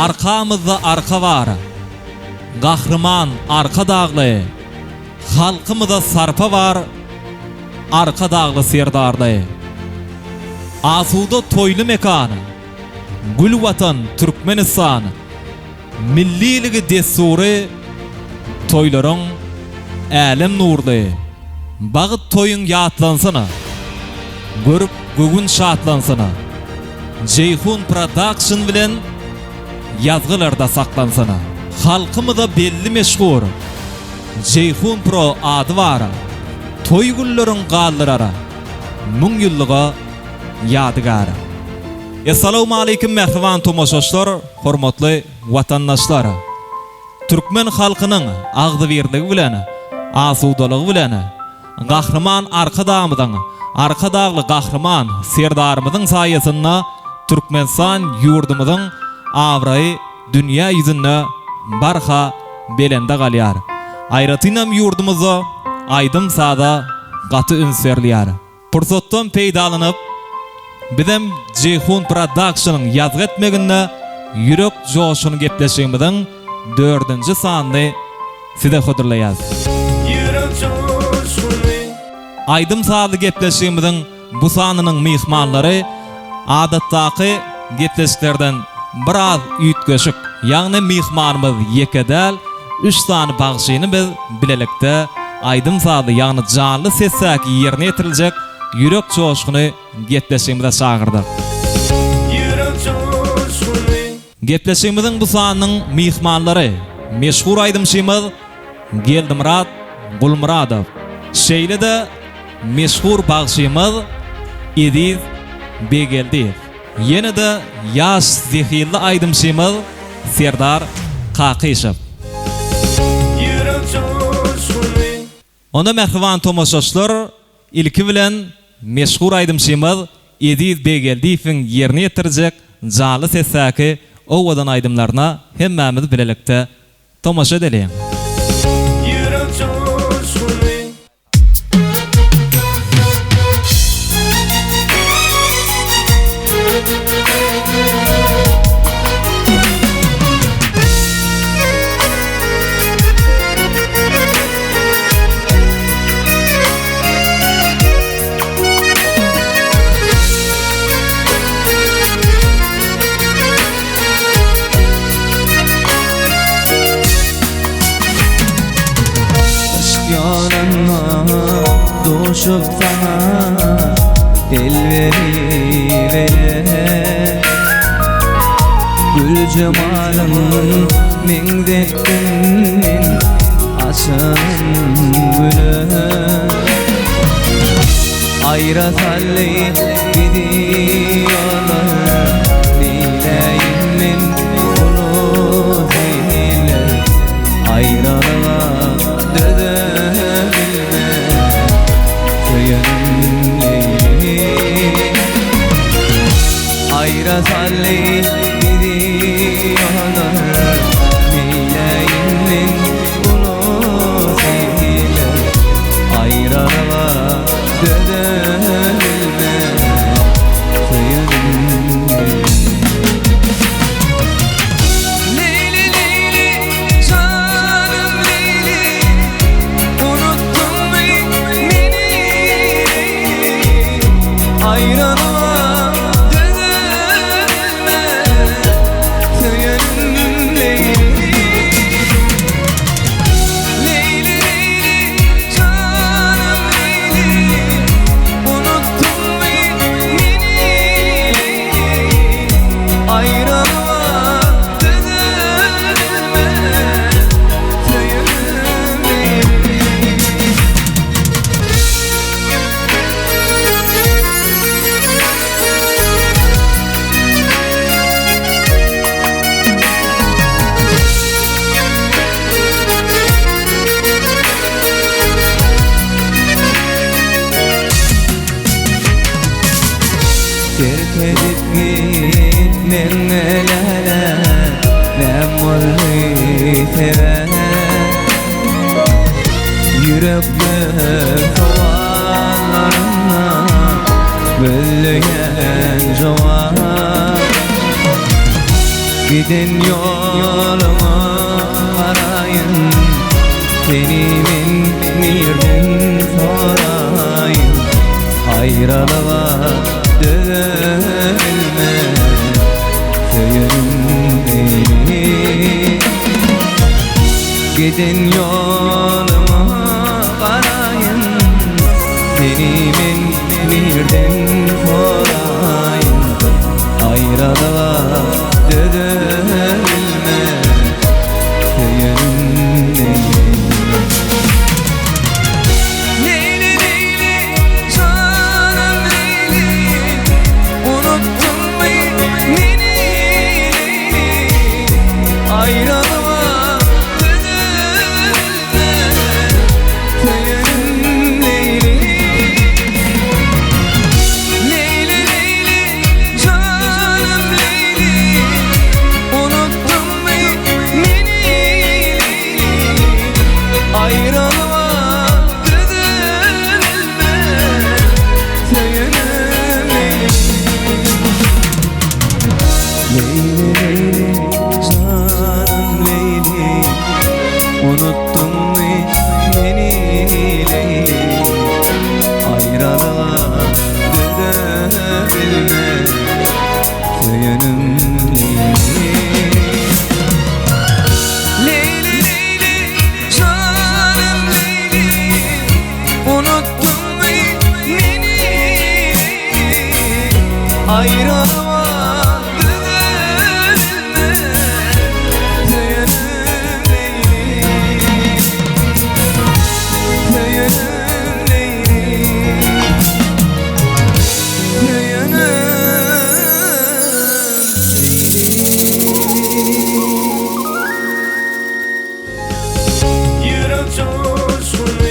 arkamızda arka var. Gahrıman arka dağlı. Halkımızda sarpa var. Arka dağlı serdarlı. Asuda toylu mekanı. Gül vatan Türkmenistan. Milliligi desuri. Toyların älim nurlu. Bağıt toyun yatlansana. Görüp gögün şatlansana. Ceyhun Production bilen yazgılarda saklansana. Halkımıza belli meşhur. Ceyhun Pro adı var. Toy güllerin galdırara. Mün yıllığa yadıgar. Assalamu alaikum mehriban tomoşaşlar, hormatly vatandaşlar. Türkmen halkının ağdı birligi bilen, asudalygy bilen, gahrıman arka dağımyzyň, arka dağlı gahrıman serdarymyzyň saýasynda Türkmenistan ýurdumyzyň awraý dünýä ýüzünde barha belende galýar. Aýratynam ýurdumyza aýdym sada gaty ünsärlýär. Pursatdan peýdalanyp bizem Ceyhun Production'ın yazgı etmeginde yürek joşunu gepleşigimiziň 4-nji sanyny size hödürleýäs. Aýdym sady gepleşigimiziň bu sanynyň mihmanlary adatdaky gepleşiklerden biraz üýtgeşik. Ýagny mihmanymyz ýekedäl 3 sany bagşyny biz bilelikde aýdym sady ýagny janly sessäki ýerine ýetiriljek yürek çoşguny gepleşigimize çagyrdyk. Gepleşigimiziň bu sanynyň mihmanlary meşhur aýdymçymyz Geldimrat Gulmuradow. Şeýle-de meşhur bagşymyz Ediz Begeldiýew. Ýene-de ýaş zehirli aýdymçymyz Serdar Kakyshew. Onda mehriban tomoşaşlar ilki bilen meşhur aýdymçymyz Ediz Begeldiýewiň ýerine ýetirjek jaly sessäki owadan aýdymlaryna hemmämiz bilelikde tomoşa edelim. Doşup sana el veriveler Gül cemalın mendektin açan gülü Ayrat halli gidiyorlar Dileyim min onu zeyler Ayrana dödebilme Ayrat halli gidiyorlar Dileyimmin ulu zeyler Ayrana dödebilme Leyli leyli canım leyli Unuttun mu beni Ayrana terk edip gitmen nelere Ben vallahi sever Yürekli kovalarına Bölüyen cevap Giden yoluma arayın, Senimin birden sorayım. Ayrılığa dönme, Söyüm beni. Giden yoluma arayın, Senimin birden sorayım. Ayrılığa dönme, Söyüm beni. Leyli Leyli, canım Leyli, unuttun mu beni Leyli? Ayrılığa dönme, Söyüm Leyli. Leyli Leyli, canım Leyli, unuttun mu beni Leyli? Ayrılığa dönme, Söyüm Leyli. Leyli Leyli, canım Leyli, unuttun mu beni Leyli? Ayrılığa dönme, Söyüm Leyli. Leyli Leyli, canım Leyli, unuttun mu beni? Ayrılığa dönme, Söyüm Leyli. Söyüm Leyli. Söyüm Leyli. Yürek coşkunu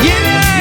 Yine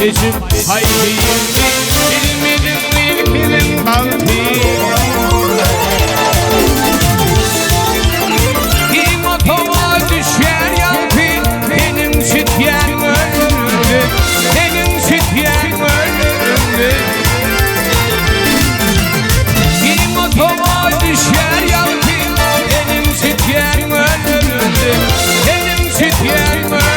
seçip haydiyin bilmedim ilkinin baltı İmotoma düşer yalpı benim sütyen ölürümdü benim sütyen ölürümdü İmotoma düşer yalpı benim sütyen ölürümdü benim sütyen ölürümdü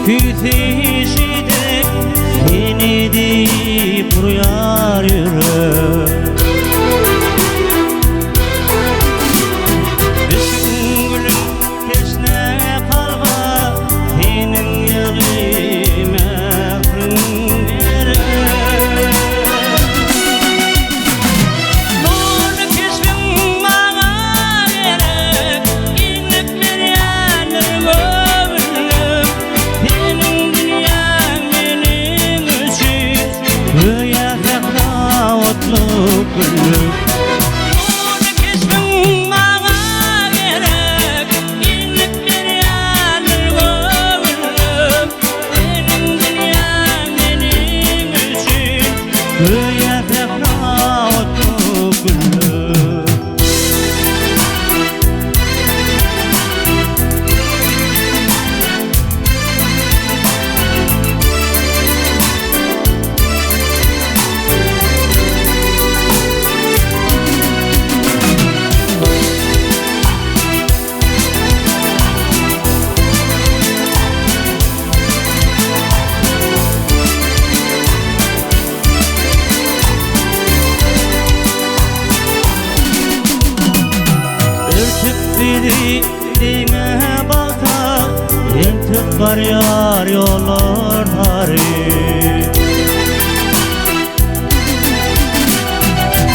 Kütüşide seni deyip rüyar yürü Bütün gülüm kesne kalba senin yığıma hüngere Nurlu kesbin bana gerek inlikler yanır gömülüm Senin dünyan benim için Rüyasakta otlu güllük Nurlu kesbin bana gerek inlikler yanır gömülüm Senin dünyan benim için Rüyasakta otlu güllük Ürtüp biri dime balta Yırtık var yar yolları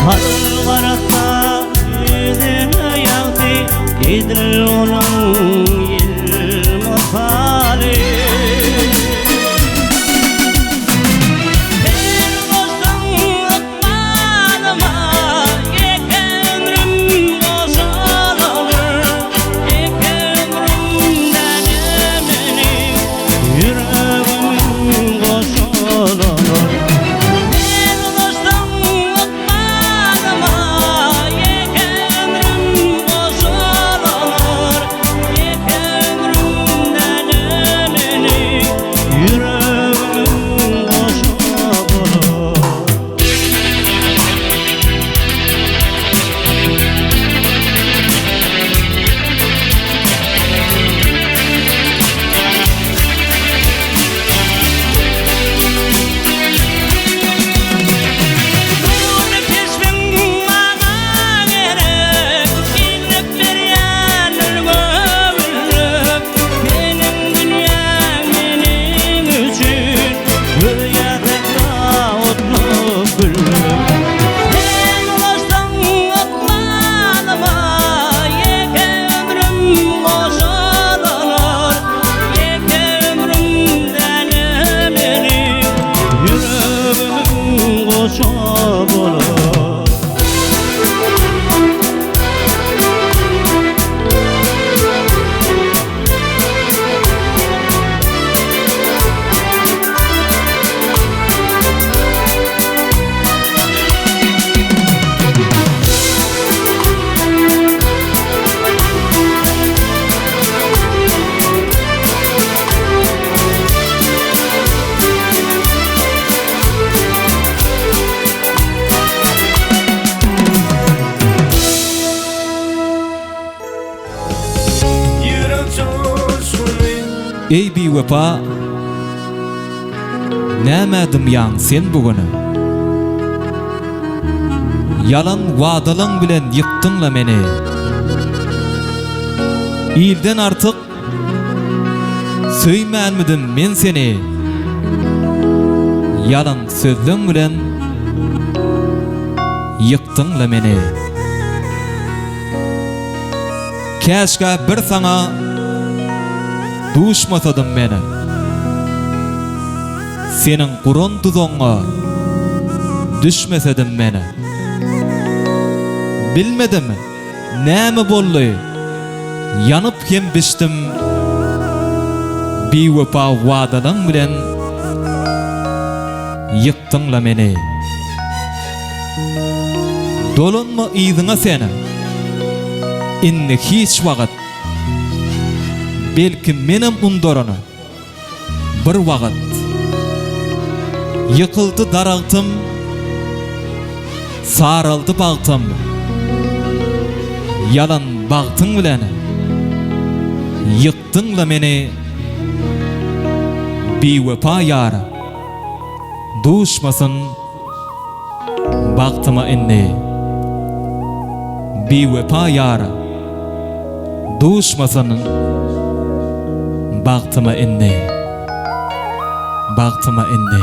Karıl varasa yüzüme yağdı İdil onun yılma hali Sen dostum atmadıma koşa bolar. Yürek coşkuny Ey bewepa, nämedim ýaň sen bugüni? Yalan wadalyň bilen ýykdyňla meni. İlden artyk söýmänmidim men seni. Yalan sözleň bilen ýykdyňla meni. Käşke bir saňa duşmasadım meni. Senin kurun tuzoňa düşmesedim meni. Bilmedim näme boldy. Yanıp hem biçdim. Bewepa wadalyň bilen ýykdyňla meni. Dolanma iziňe seni. Inni hiç wagt. Belki menem undorany. Bir wagt yıkıldı daraltım, sarıldı bağtım. Yalan bağtın bilen yıktınla meni. Bewepa yara duşmasın bağtıma inni. Bewepa yara duşmasın bağtıma inni. Bağtıma inni.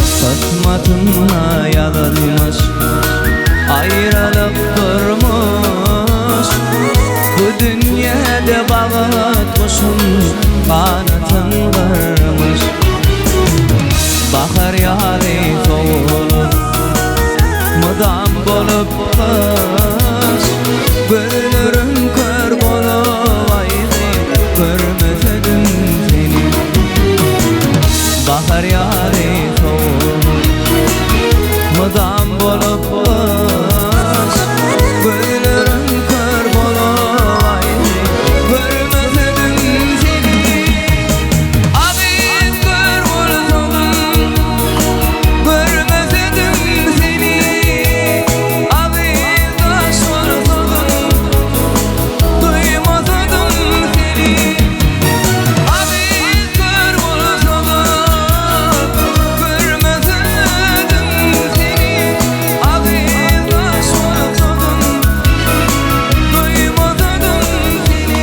Kısmetine yazılmış, ayrılıp durmuş. Bu dünyada bağıt kuşun kanatın kırmış. Bahar yağdı soğulup, mıdam bolup kış. Gönlürüm kör bolup aydı, görmesedim seni. Bahar yağdı soğulup, mıdam bolup kış. Gönlürüm kör bolup aydı, görmesedim seni. Abiz kör bolsam, görmesedim seni. Abiz taş bolsam, duymasadım seni. Abiz kör bolsam, görmesedim seni. Abiz taş bolsam, duymasadım seni.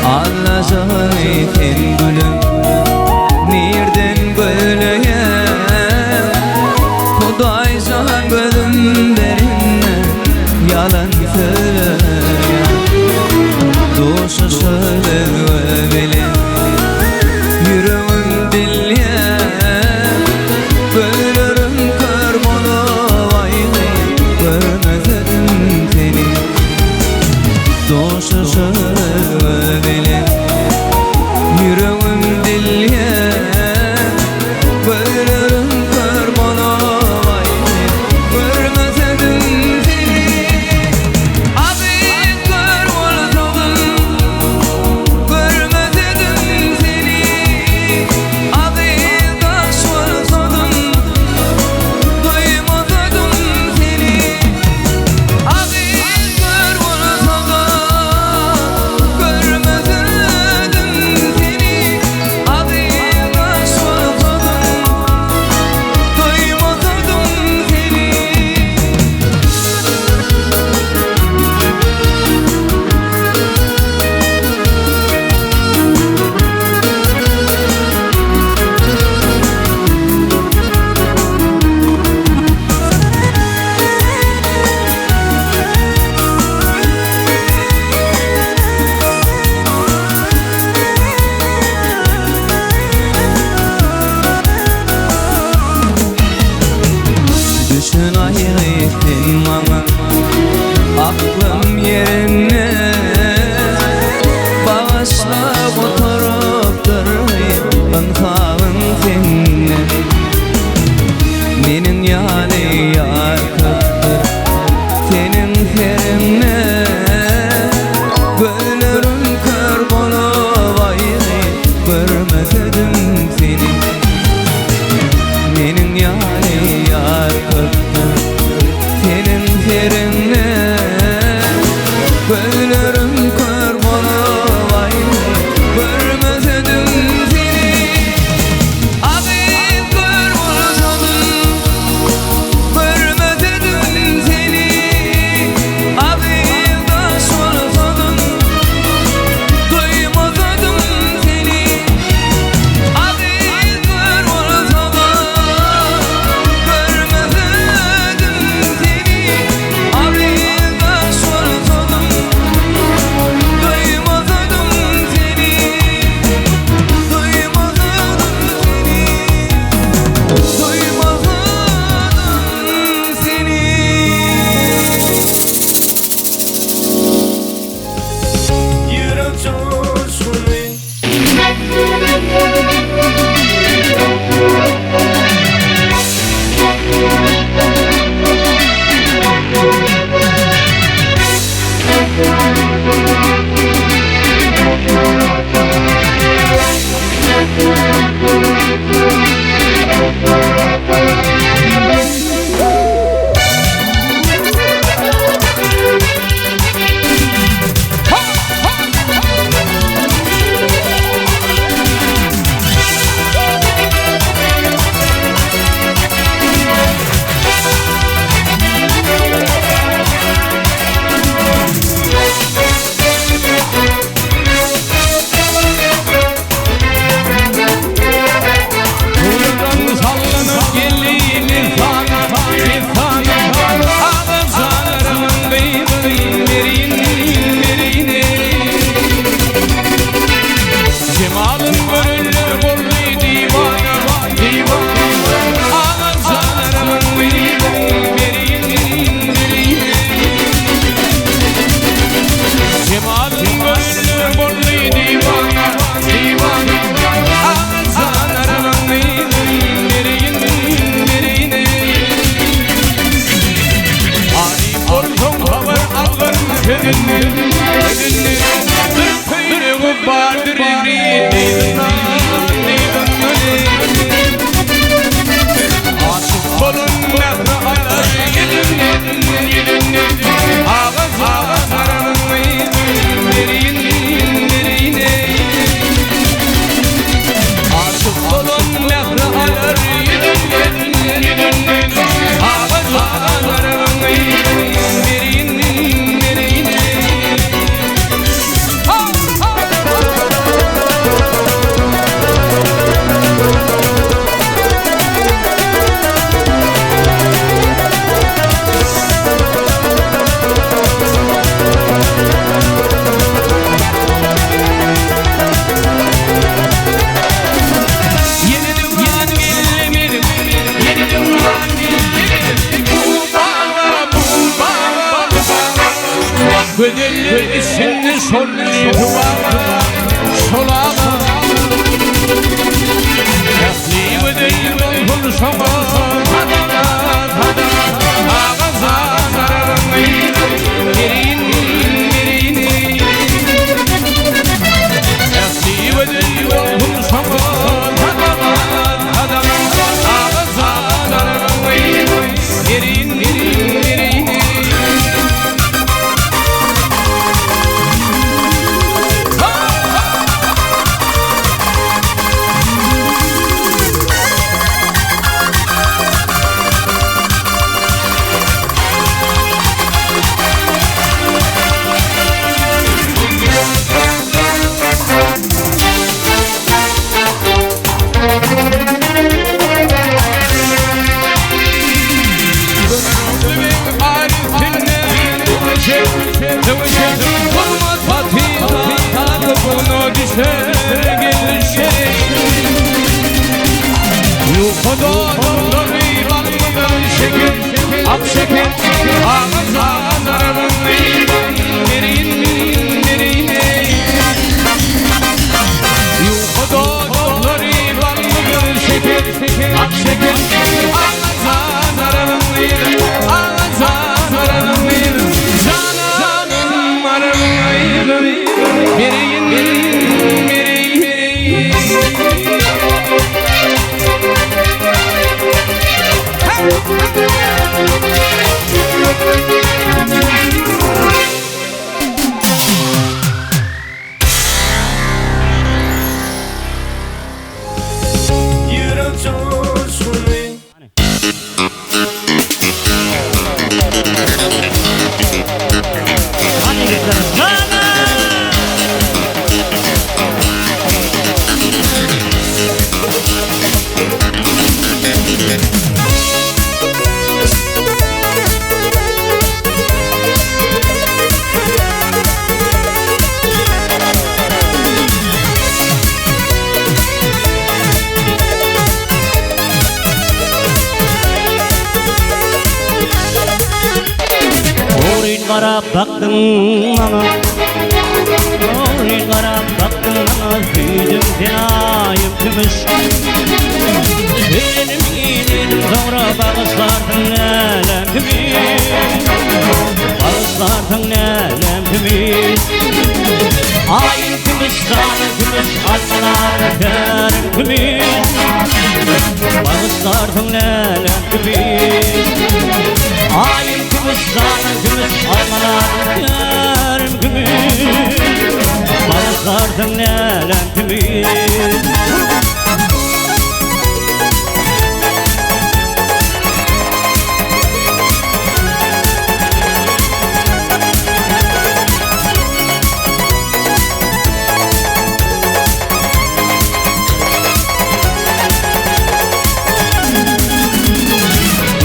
Anlaşılır sen gülüm, nereden gülüyen? Kudaysan gözümlerine yalan söyleyen. Duşu söyle bilen, vardır aşık olun mehri alar ağız ağızlarım aşık olun mehri alar ağız ağızlarım Güdüllü içinde sollu duvara solana Yakli güdüllü buluşama Hadana ağaza zararım Girin Yakli güdüllü buluşama Hadana ağaza zararım Girin Qarab baktım ama Oğlum qarab baktım ama Büyüdüm fenayım tümüş Benim iyiliğim sonra bağışlardın elem tümüş Bağışlardın elem tümüş Ayın tümüş, kanın tümüş Almalar öperim tümüş Bağışlardın elem tümüş Ayın gümüş, kanın gümüş, almalar yarım gümüş Bağışlardın elem gümüş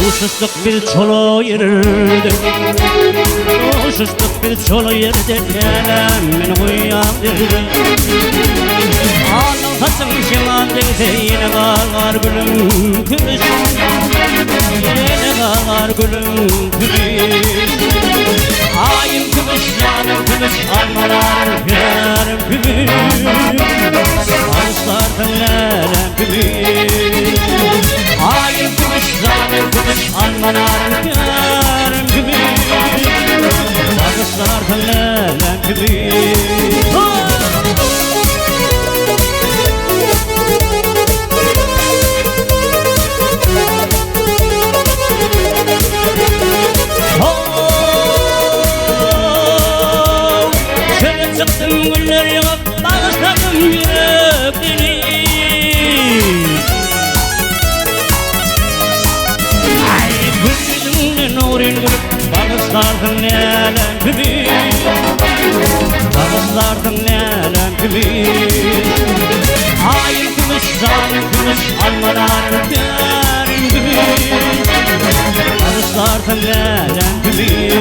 Uşuştuk bir çolo yerde Uşuştuk bir çolo yerde Elemin uyam derdi Alın saçın şiman derdi Yine bağlar gülüm gümüş Yine bağlar gülüm gümüş Ayım gümüş, yanım gümüş Almalar yarım gümüş Bağışlardın elem gümüş Ayım gümüş, yanım gümüş Almalar yarım gümüş Bağışlardın elem gümüş almalarım yarım gibi Barışlardan gelen gibi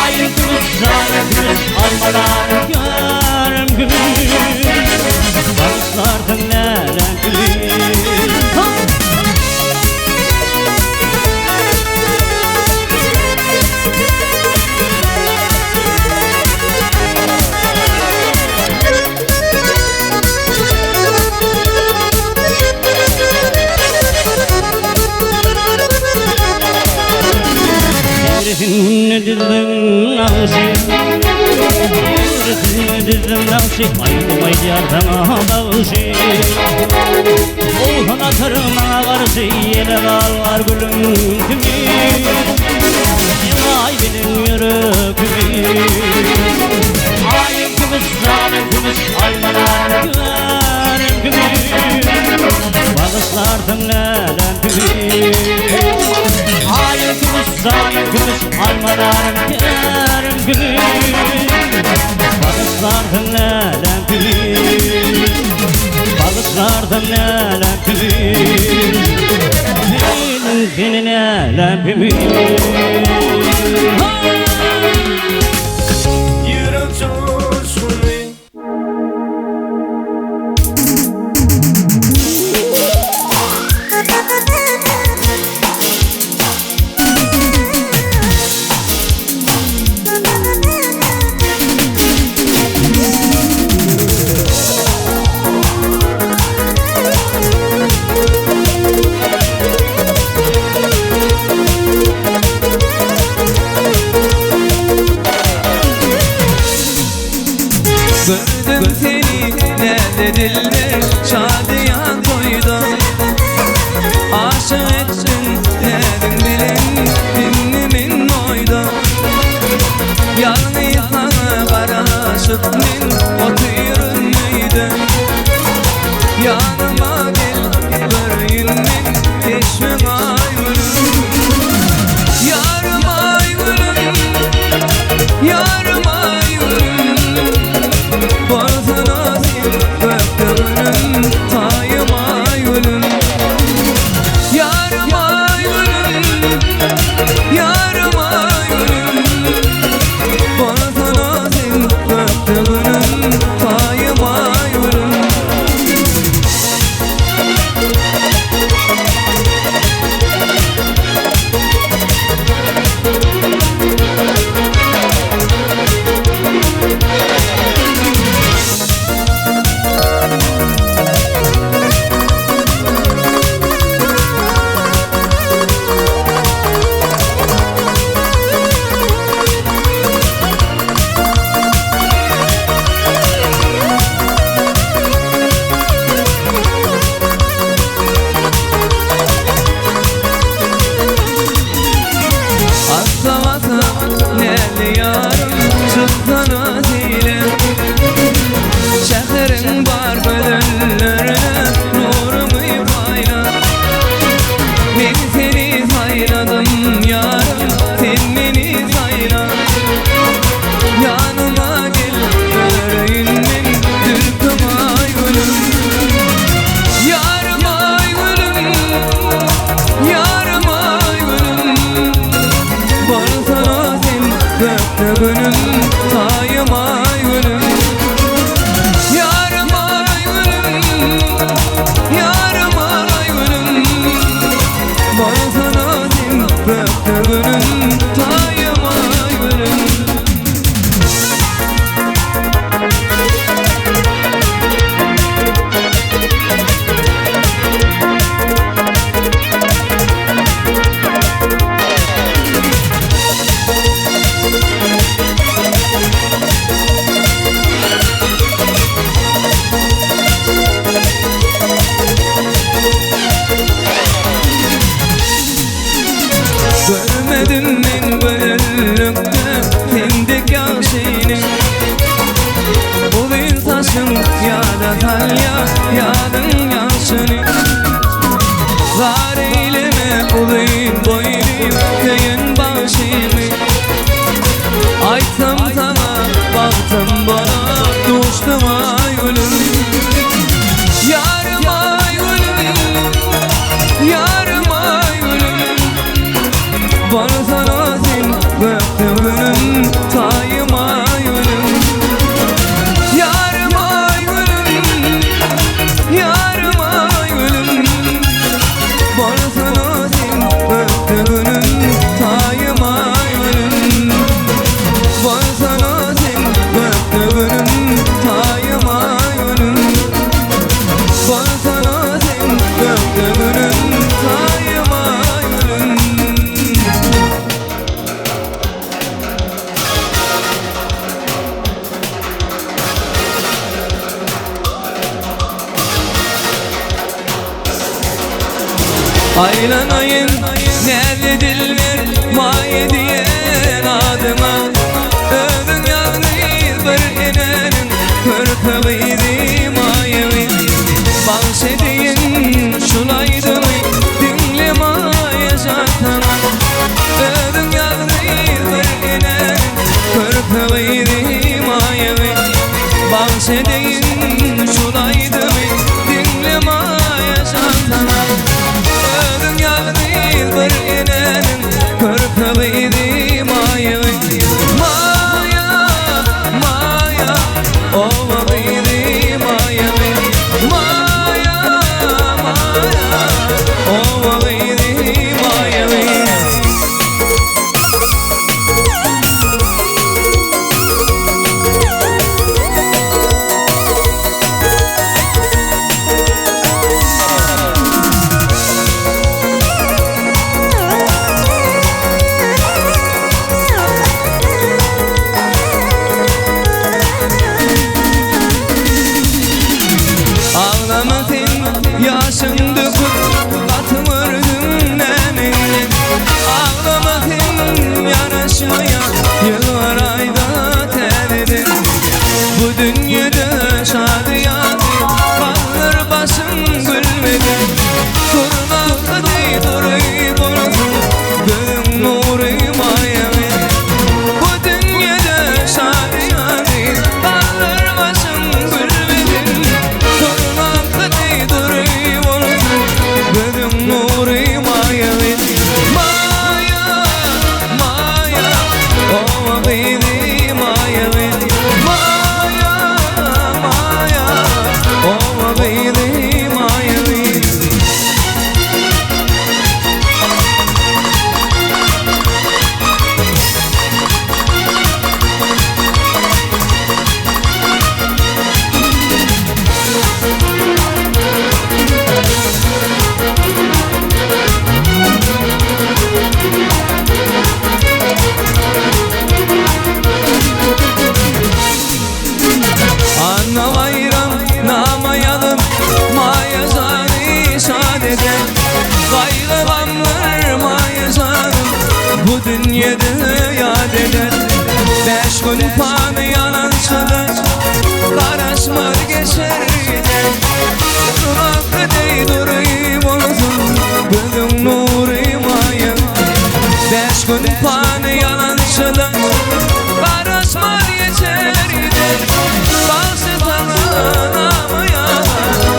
Ayın kız, ayın kız almalarım yarım gibi Barışlardan gelen gibi Yüreğimle dizdim navşi Yüreğimle dizdim navşi Ayrılmay yardana bağışı Oğlan atarım ağarısı Yine kalvar gülüm kimi Yılay benim yüreğimi Ayın kımız, zalim kımız Almalar güverim kimi Bağışlardım lelen kimi Ayın kımız, zalim kımız Almalarım yarım kimi Bağışlardım lelen kimi Bağışlardım lelen kimi Benim lelen kimi Yürek coşkunu Gördüm seni nerede diller şadiyan koydum Aşık ettin nedim bilin dinnimin oydu Yalnız sana karışıp min otuyrun müydü Yanıma gel görün min teşvik aygülüm Yarım aygülüm Yarım aygülüm Borzana sil göktürünüm Tayım aygülüm Yarım aygülüm Yarım aygülüm Borzana sil göktürünüm Tayım aygülüm Nerede yarım çıktana zile Şehrin var gönüllerine nurumu payla Ben seni sayladım yarım sen beni sayla Yanıma gel göreyim ben Türk'üm aygülüm Yarım aygülüm Yarım aygülüm Borsana sen göktürünüm Tayım aygülüm Yarım aygülüm Yarım aygülüm Borsana sen göktürünüm Tayım aygülüm Görmedim ben gönüllükte Sendeki yaşını Bu bir taşın ya da talya Yadın yaşını Var eyleme bulayım boynuyum Köyün başını Aytsam sana baktım bana Düştüm aygülüm Yarım aygülüm Aylanayın nerede diller maye diyen adıma Ödün yağdıyız bir inenin kırpığıydı mayevi Bahşediyin şulaydı dinle maye zatana Ödün yağdıyız bir inenin kırpığıydı mayevi Bahşediyin şulaydı dinle maye zatana Ödün yağdıyız bir inenin kırpığıydı mayevi Maya, maya, ovadıydı mayevi Maya, maya, ovadıydı mayevi Ağlamadın yaşın döküp atmırdın nenini Ağlamadın yanaşmaya yıllar ayda teridin Bu dünyada şadiyadı kalır başın gülmedi Durmak değil durayıp unutun gönlün nuru mayevi Bu dünyada şadiyadı kalır başın gülmedi Durmak değil durayıp unutun gönlün nuru mayevi Maya, maya, o baby mayevi Maya, maya, o baby mayevi Anlamayram namayalım maya zani sadede Kaygılanlar maya zanım bu dünyada yad eder 5 gün panı yalansa da karışmar geçer gider Durak değil durayım unutun gönlün nuru maya 5 gün panı yalansa da karışmar geçer gider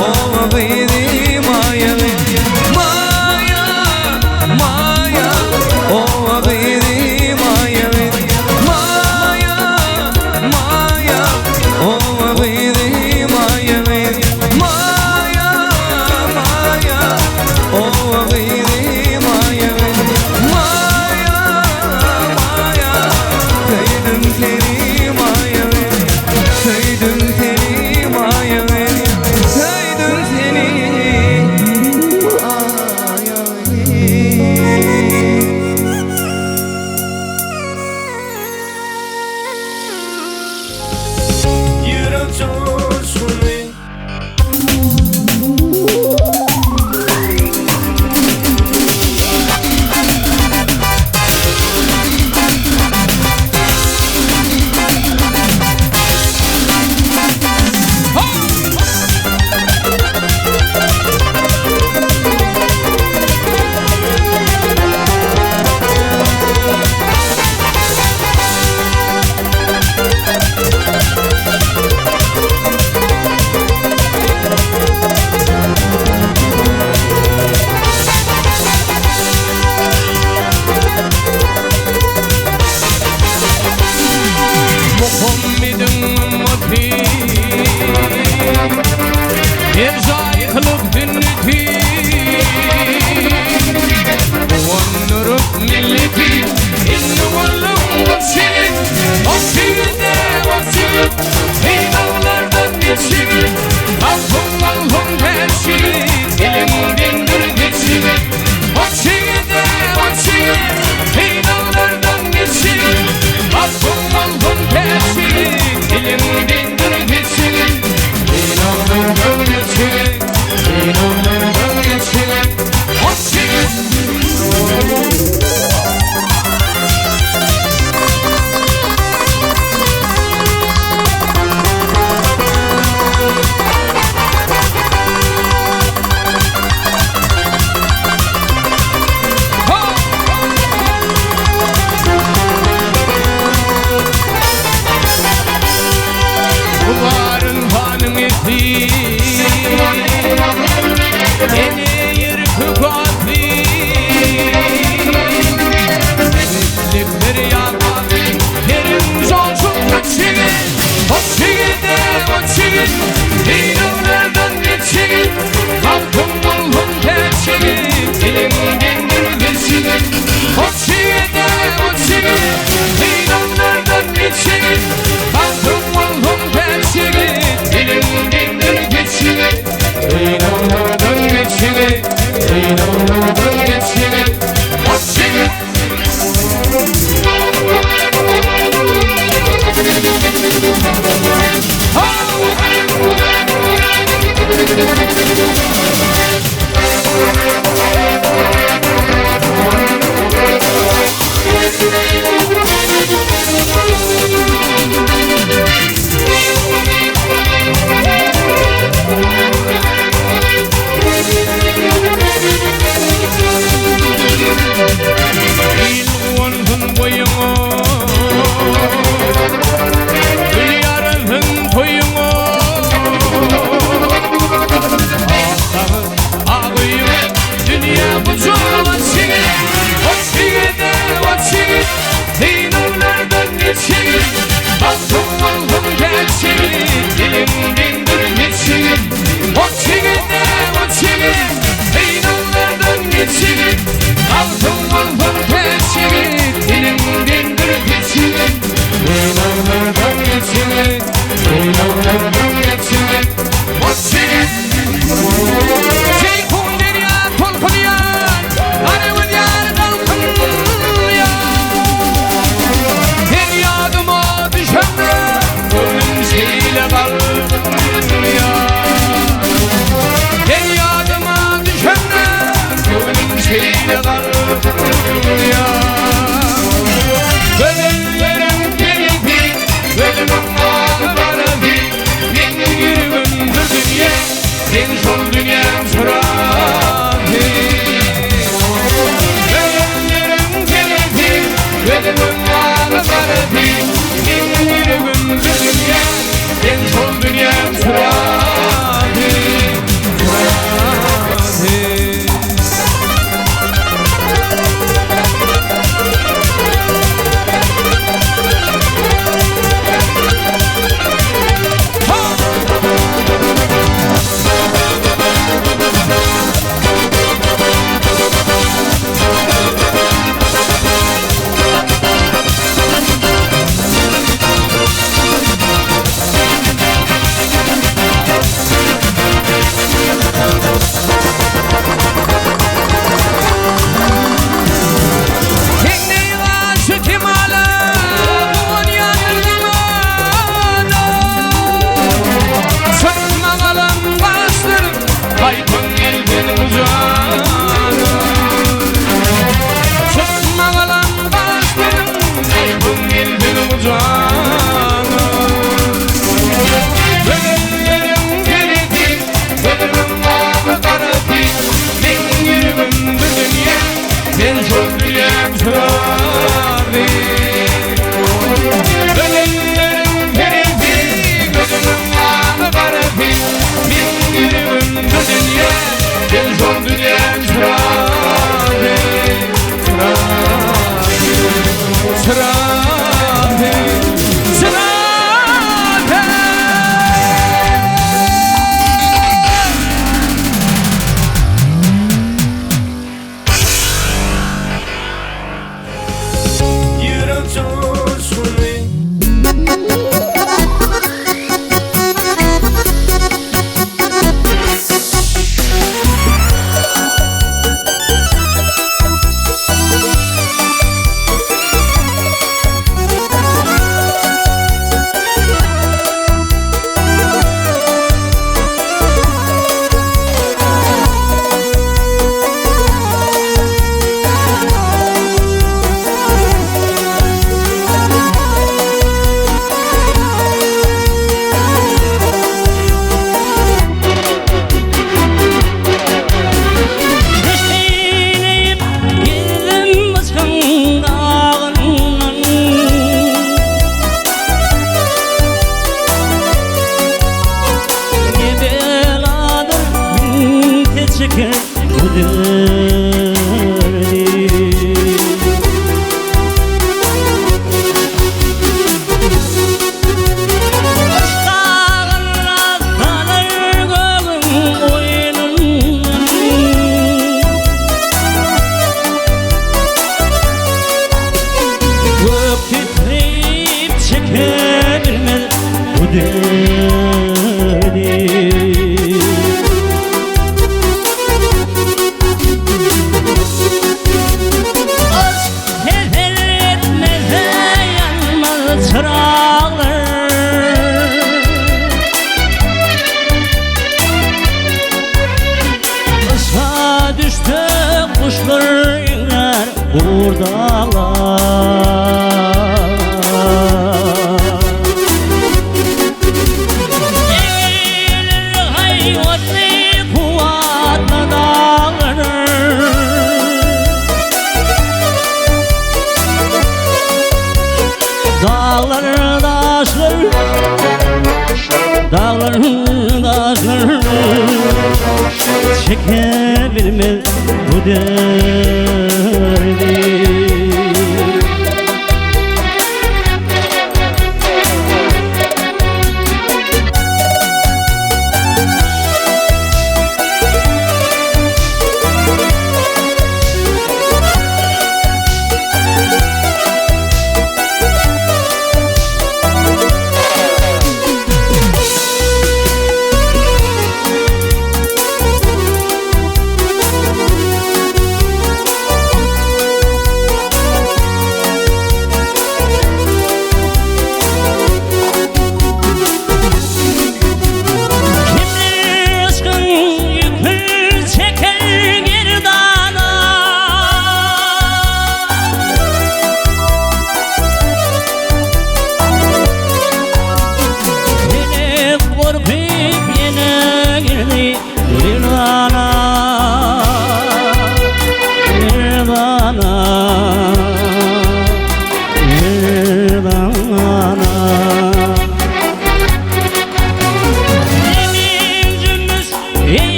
Oh baby mayevi Maya, maya, oh baby mayevi Maya, maya, oh baby mayevi Maya, maya, oh baby mayevi Maya, maya, kaydım seni mayevi Kaydım seni mayevi Kaydım seni mayevi Yürek coşkunu Muhammed'in ümmeti Erzai kılıp dünneti Uvanırıp milleti İnni vallum vapşirik Vapşiride vapşirik Feydavlardan geçirik Kalkın Allah'ın terşirik Elimdendir geçirik Vapşiride vapşirik Feydavlardan geçirik Kalkın Allah'ın terşirik Elimdendir geçirik Feydavlardan geçirik Feydavlardan geçirik Vapşirik sen şol dünyam suradı. Ölümlerim geldi, ölümüm var vardı. Min yüreğim dünya, sen şol dünyam suradı, suradı. Çekebilmez bu derdi.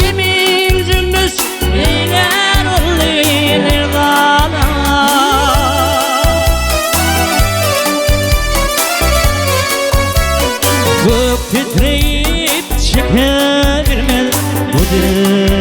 Yemin zümbüs eyler ol eyler gala Gök titreyip çekebilmez bu derdi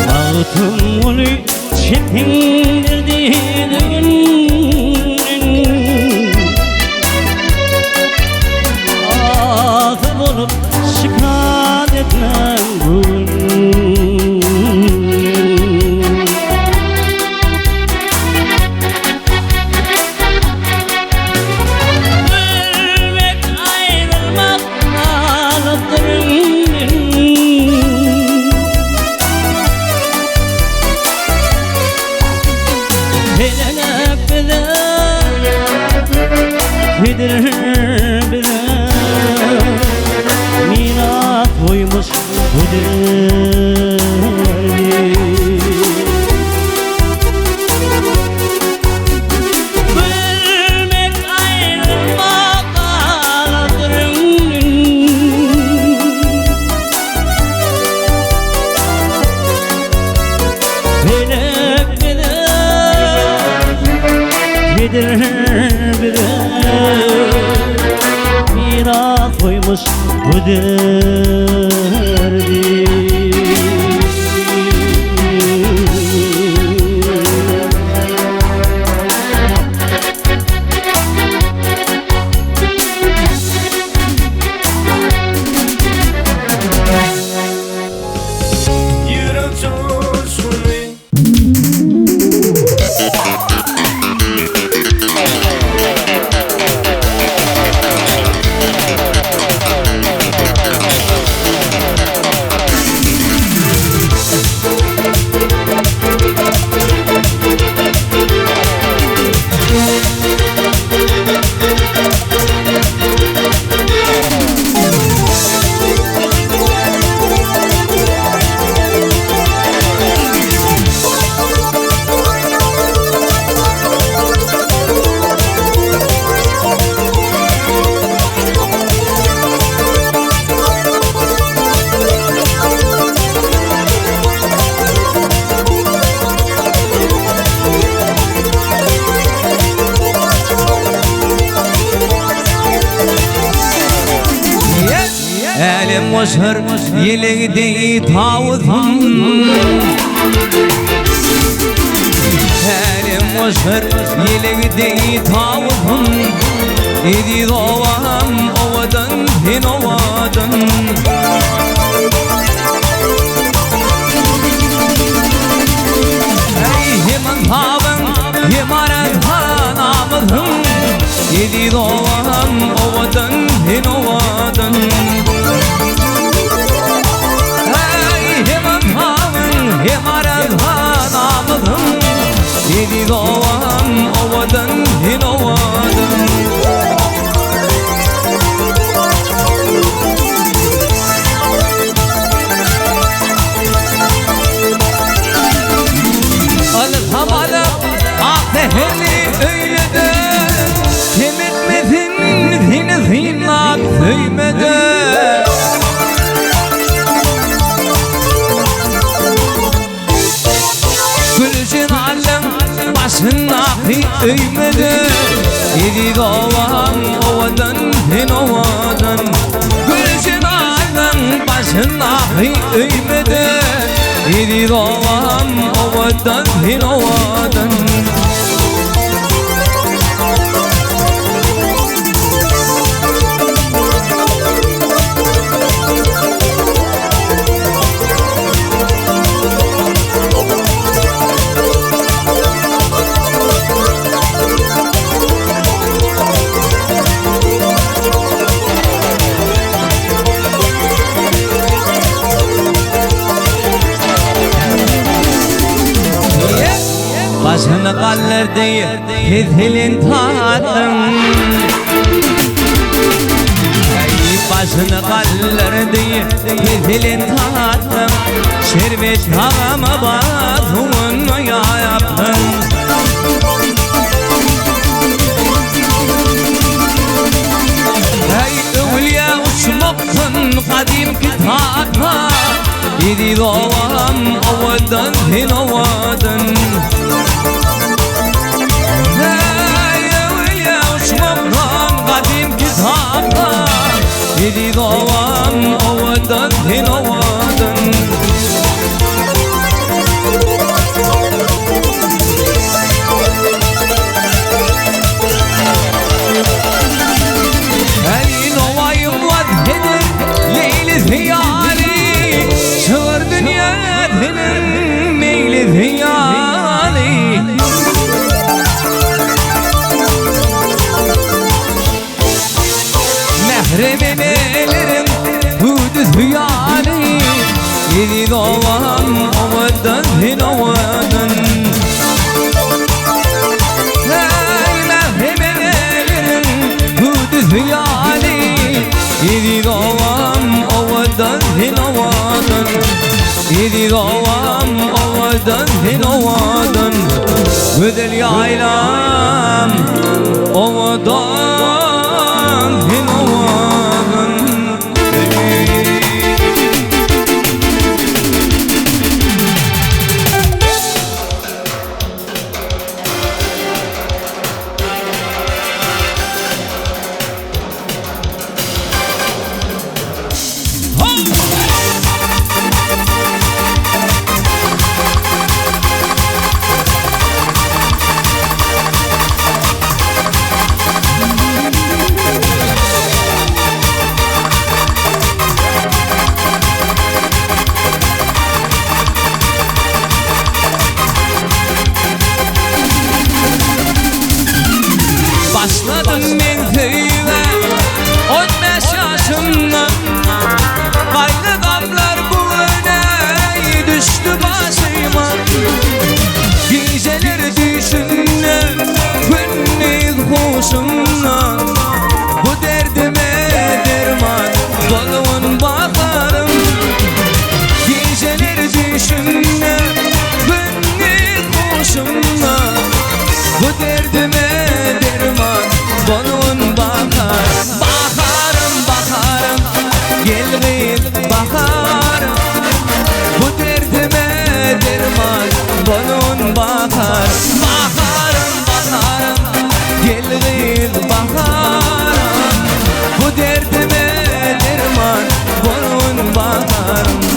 Bağıtım onu çetindirdi Ağzı olup şikayet etmem bugün Ölmek ayrılmak kalıptırın Bilir bilir miras koymuş bu derdi Bölmek ayrılmak ağlatırın Bilir bilir miras koymuş bu derdi Yürek coşkunu Elim başır yelekti tavuzum Elim başır yelekti tavuzum İdi doğam ovadan hin ovadan Ey hemen tavın hemaran hanamızım İdi doğam ovadan hin ovadan Hemaran hanamızım Yedi doğan ovadan hin ovadan Alıp alıp ah zehirli öylede Kemirtmesin seni zinat söymede Gülüşün alem başına öymedi Yedi doğan ovadan hin ovadan Gülüşün alem başına öymedi Yedi doğan ovadan hin ovadan başını kallar diye Hezilin tatlım başını kallar diye Hezilin tatlım Şerbet ağama batığını yaptım Hey evliya uçmaktın kadim kitapta Yedi doğam ovadan hin ovadan Hey evliya uçmaktın kadim kitapta Yedi doğam ovadan hin ovadan Elin ovayım vadhedir Leyli ziyali Çığır dünyadının Meyli ziyali Mehremin elerim Hudüz ziyali Yedi doğam ovadan hin ovadan Ziyali Yedi doğam ovadan hin ovadan Yedi doğam ovadan hin ovadan Ödel yaylam ovadan hin ovadan Başladım ben köyüme 15 yaşımdan Kaydı gamlar bu öne düştü başıma Geceler düşündüm Günlük hoşumla Bu derdime derman Balığın bakarım Geceler düşündüm Günlük hoşumla Bu derdime Balon bakar, bakarım, bakarım Gel git bakarım Bu derdime derman Balon bakar, bakarım, bakarım Gel git bakarım Bu derdime derman Balon bakarım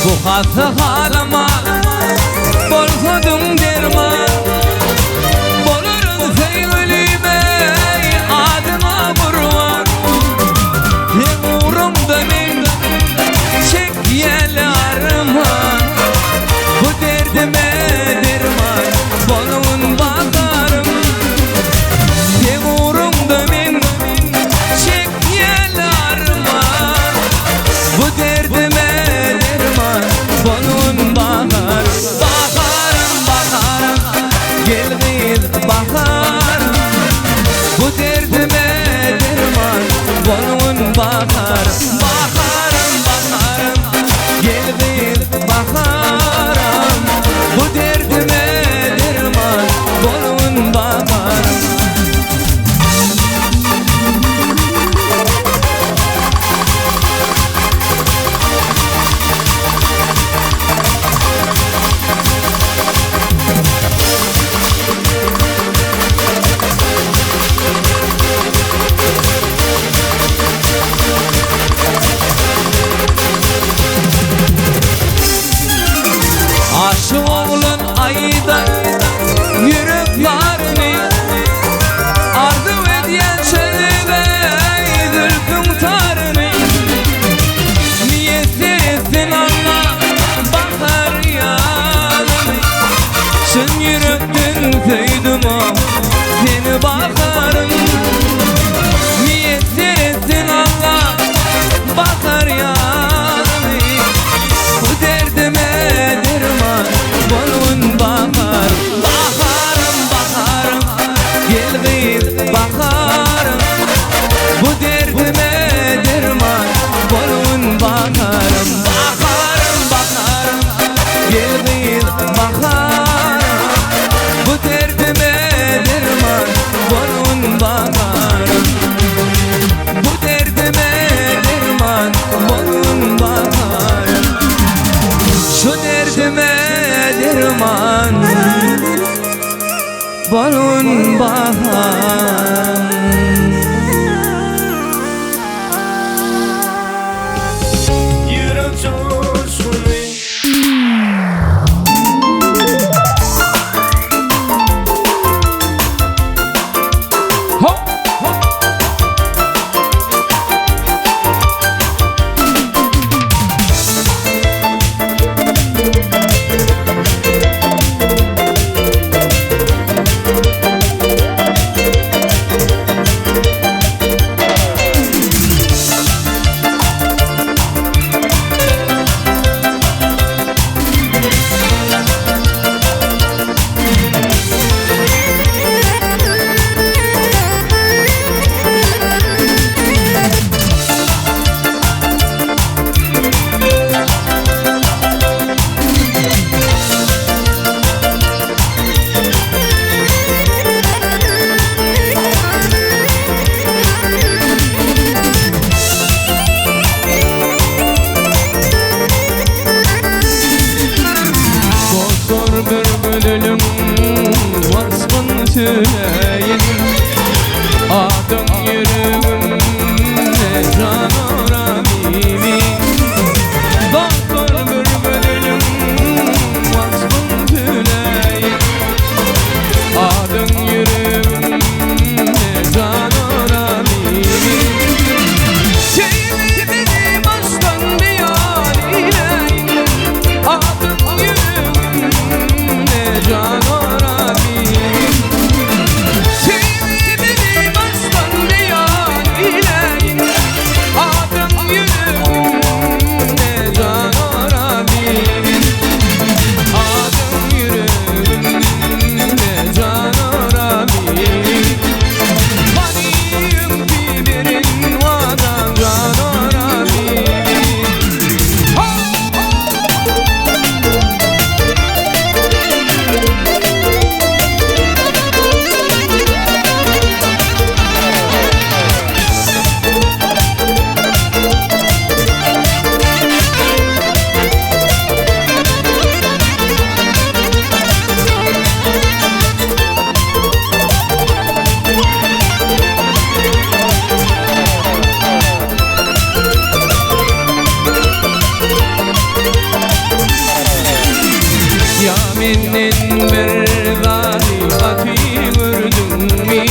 Bu hasta halama Borkudum derman Bolurun feylime Adıma vurma Yemurumda min Çek yelarıma Bu derdime derman Bolun bakarım Yemurumda min Çek yelarıma Bu derdime Balon bakar, bakarım, bakarım Gelgin baharım, bu derdime derman bolun baharım. Baharım, baharım, gelgin baharım, bu derdime derman bolun baharım. Bu derdime derman bolun baharım. Şu derdime derman bolun baharım. Yürek coşkunu bülbülüm vasfın tüleyin, adın yüreğimde can Rabbimi. Doktor bülbülüm vasfın tüleyin, adın yüreğimde can Rabbimi. Çevirdim baştan bir yaline, adın yüreğimde can Rabbim. Çevirdim baştan bir yaline, adın yüreğimde can Rabbim. Adın yüreğimde can Rabbim. Maniyim bibirin vadan can Rabbim. Yaminin bir galibati gördün mü?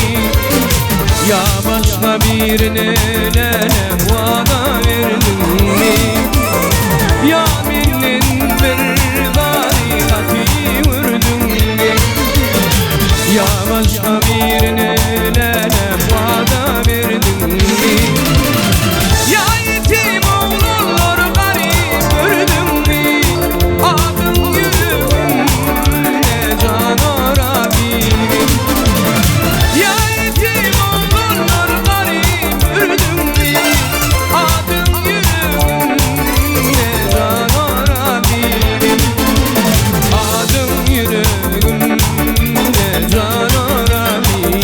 Ya başka birine nenem vada verdin mi? Yaminin bir galibati gördün mü? Ya başka birine nenem vada verdin mi? Ya yetim oğulları garip gördün mü? Adın yüreğimde can Rabbim. Ya yetim oğulları garip gördün mü? Adın yüreğimde can Rabbim. Adın yüreğimde can Rabbim.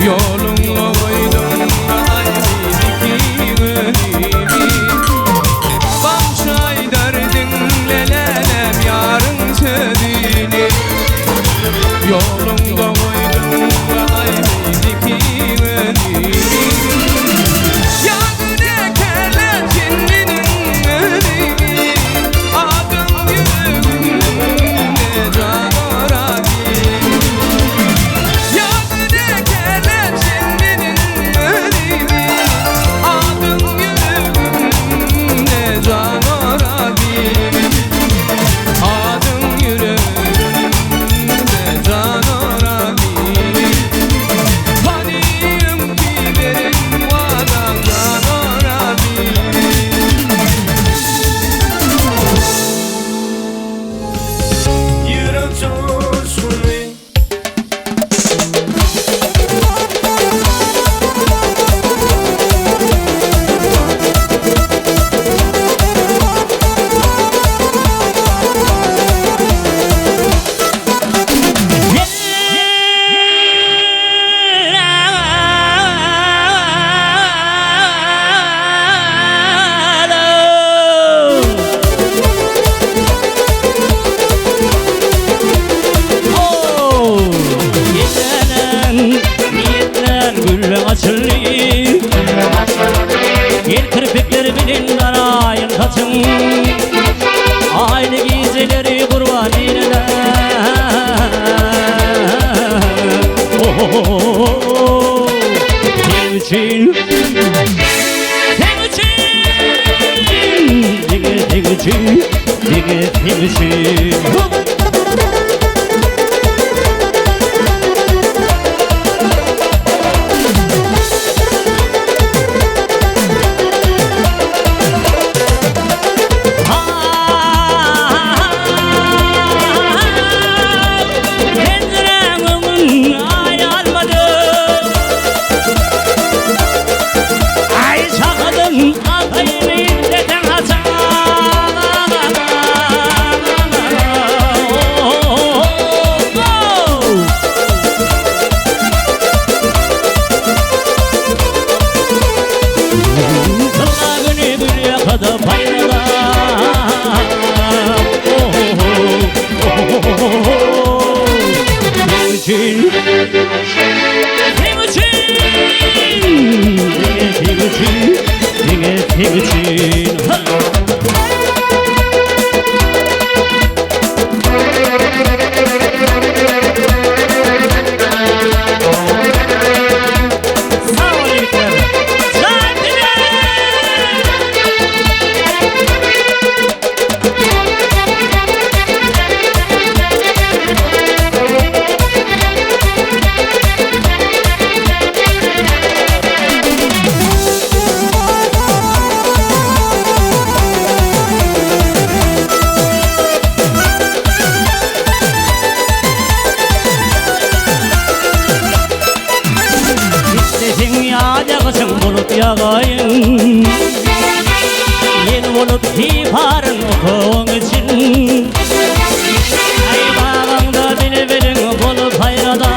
Yoluna koydum ayrı önümü Bamşay derdin lelelem yarın sözünü Yolunda koydum ayrı önümü Yağdı dekerler cinninin önümü Adım yüreğimde can oraki Yağdı dekerler cinninin önümü Adım yüreğimde can oraki Adım yüreğimde can oraki Haniyim ki verin vadan can oraki Yürek coşkunu Yer kirpikleri bilin darayın kaçın Aynı geceleri kurban eyle Senin için Senin için Senin için yağayın Yeni olup hiparın okuğun için Ay bağında bile verin bulup hayrada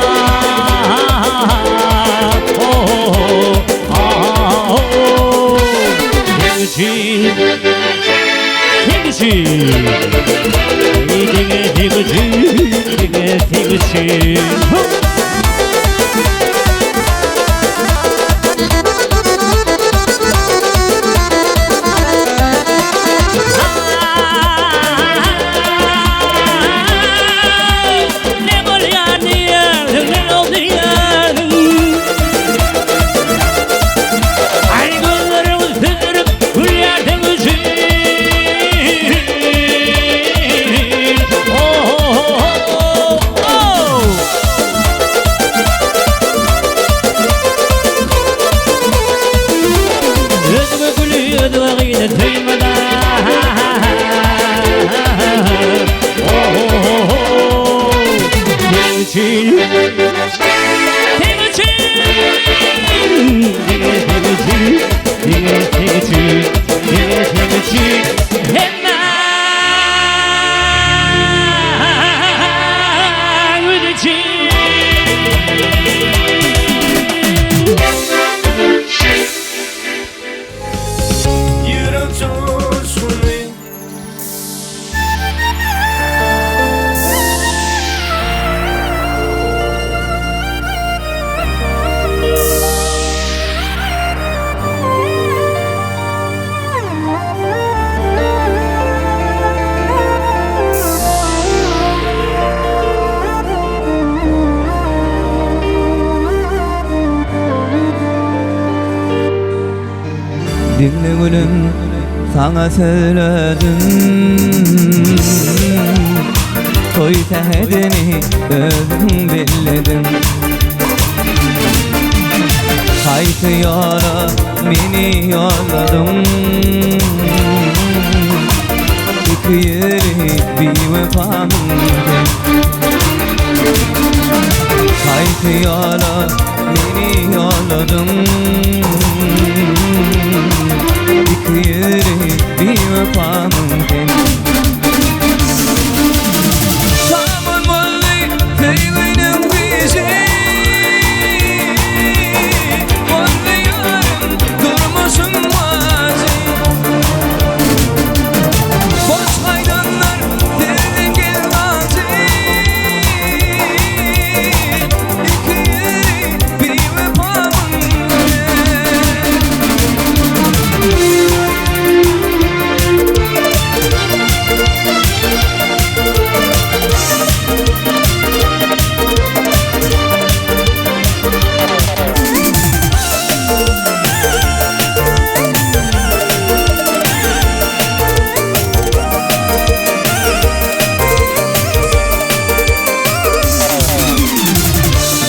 Senin için Senin için Senin için Dinle gülüm, sana söyledim. Toy tehedini özüm belledim. Haytı yola beni yolladım. İki yeri bir vefamın. Haytı yola beni yolladım. İki yeri bir vefamın. Saman vallahi teyvenim bizi. Vallahi yarın durmasın mazi. Boş haydanlar derdi gel nazi. İki yeri bir vefamın.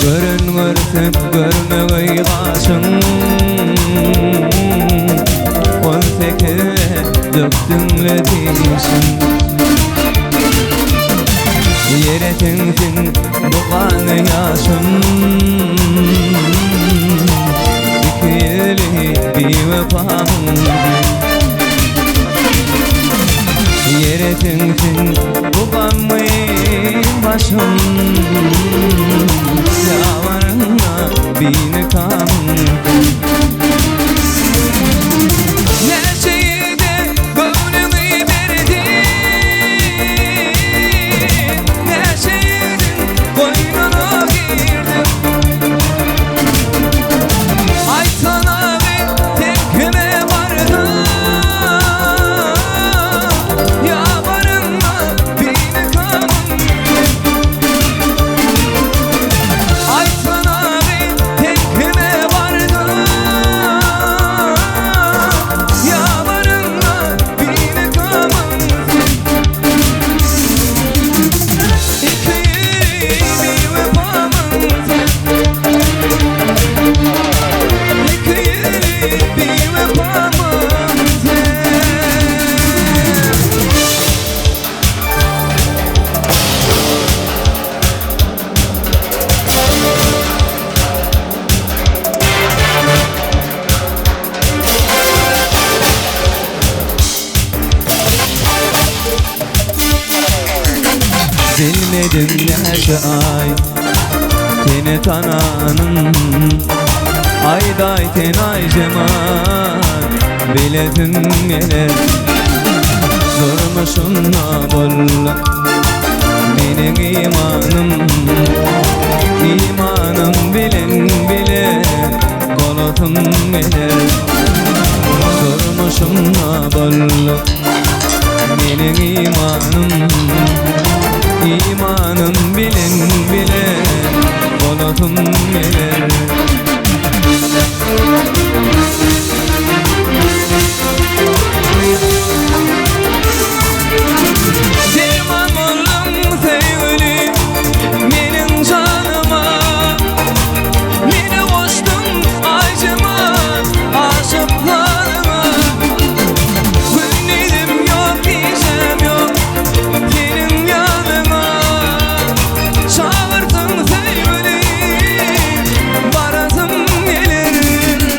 Görün görsün görmeyi kaşın. 18'e döktün letişin. Yere tinsin bu kanı yaşın. İki yeli bir vefamın. Yere tinsin bu kanı başım. Yavarına beni kanın. Ne şeyde gönlümü verdin. Ne şeydin koynuna girdim. Ay sana ben tekme vardım. Yavarına beni kanın. Ay sana ben tekme vardım. Yavarına beni kanın. İki yeri bir vefamın. İki yeri bir vefamın. Bilmedim yaşa ay seni tananın. Ayday ten ay zaman biledim gelir. Durmuşun bolla benim imanım. İmanım bilin bile koladım gelir. Durmuşun bolla benim imanım. İmanım bilin bile koladım gelir. Derman oldum sevgilim benim canıma. Beni koştum acıma aşıklarıma. Gülmedim yok diyeceğim yok benim yanıma. Çağırdım sevgilim varasım gelir.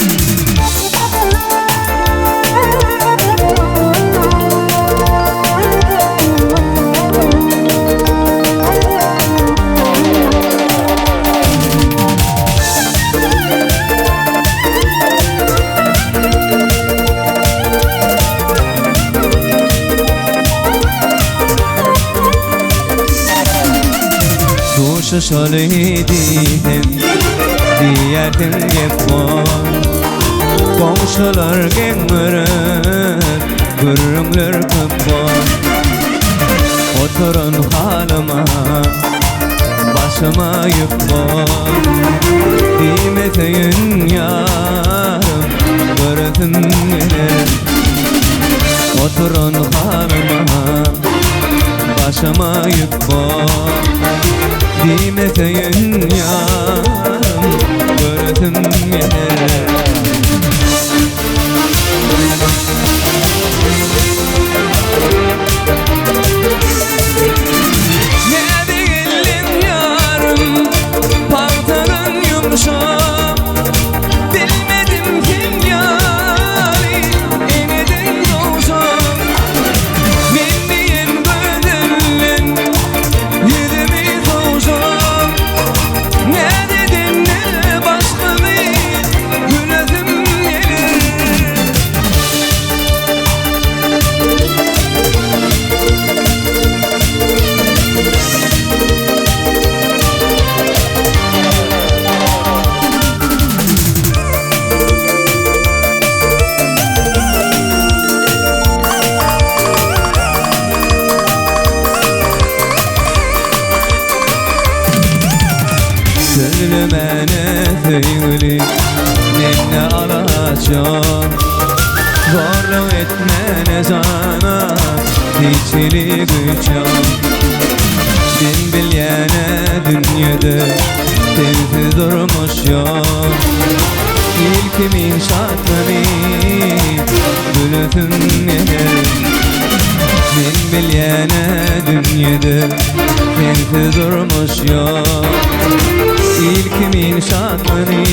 Duşu şöyleydim diyerdim hep var. Komşular gelmir gürrümler köp var. Oturun halıma başıma yük var. Bilmeseyin yarım Gülütün gelir Oturun hanıma Başıma yük var Dimeteyin yarım Görütüm gelir Söylümene söyle Nenne alacağım Zorluk etmene sana Hiçlik uçam Din bilyene dünyada Sensiz durmuş yok İlkimin şartını Gülütün gelir Din bilyene dünyada Sensiz durmuş yok İlkimin şartını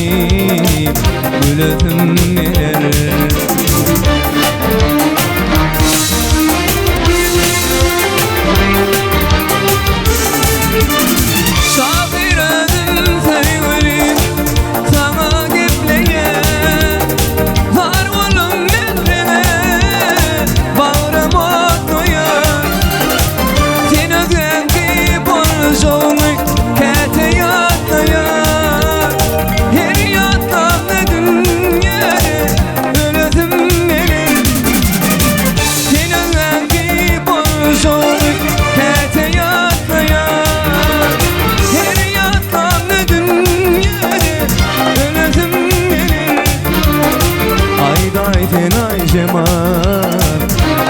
Gülütün gelir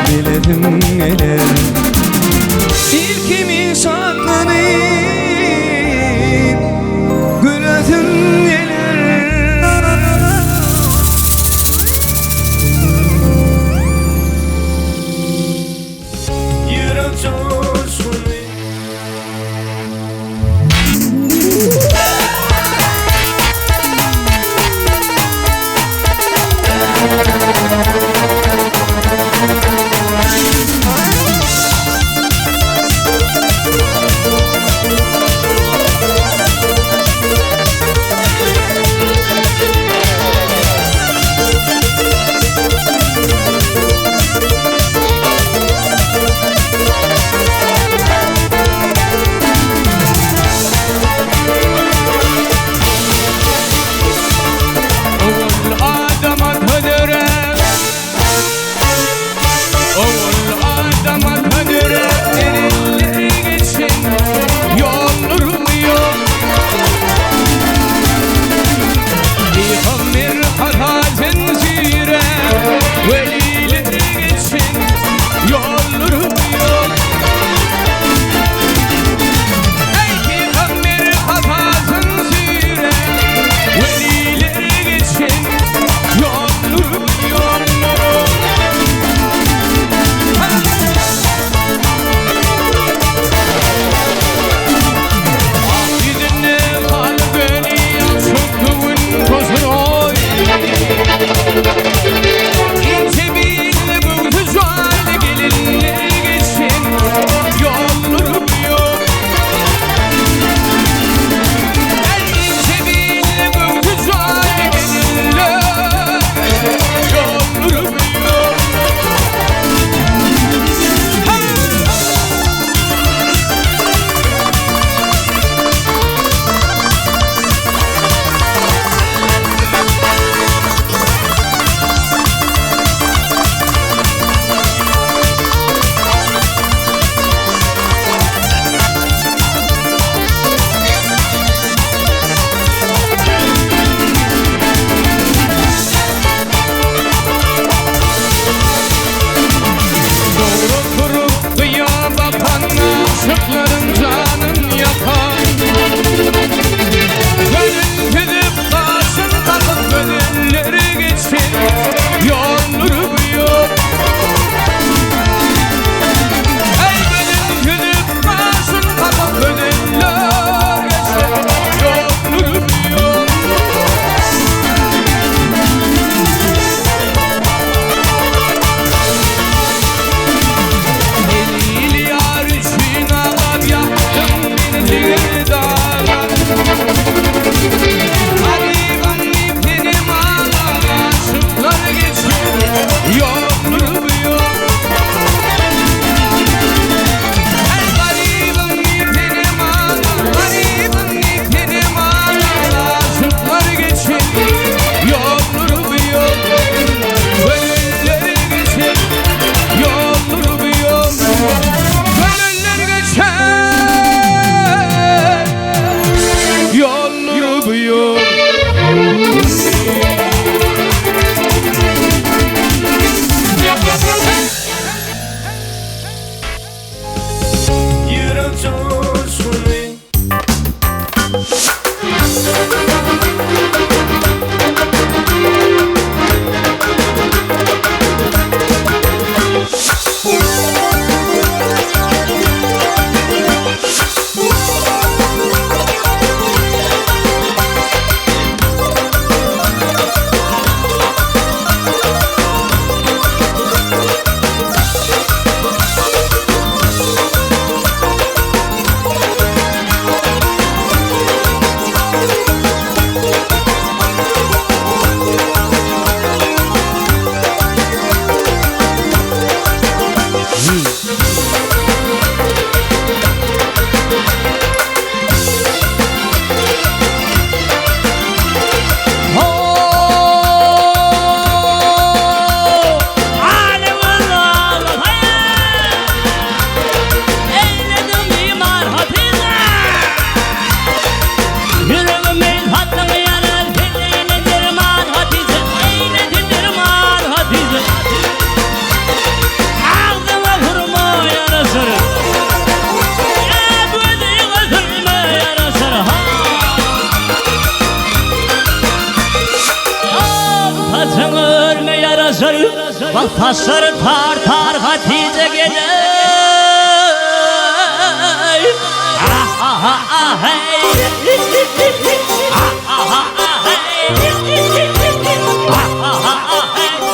Biletim gelir İlkimin şartları Gülütüm gelir Yürek coşkunu sayı bak taşları tar Hatice gele ah ah ah ah hey ah ah ah ah hey ah ah ah ah hey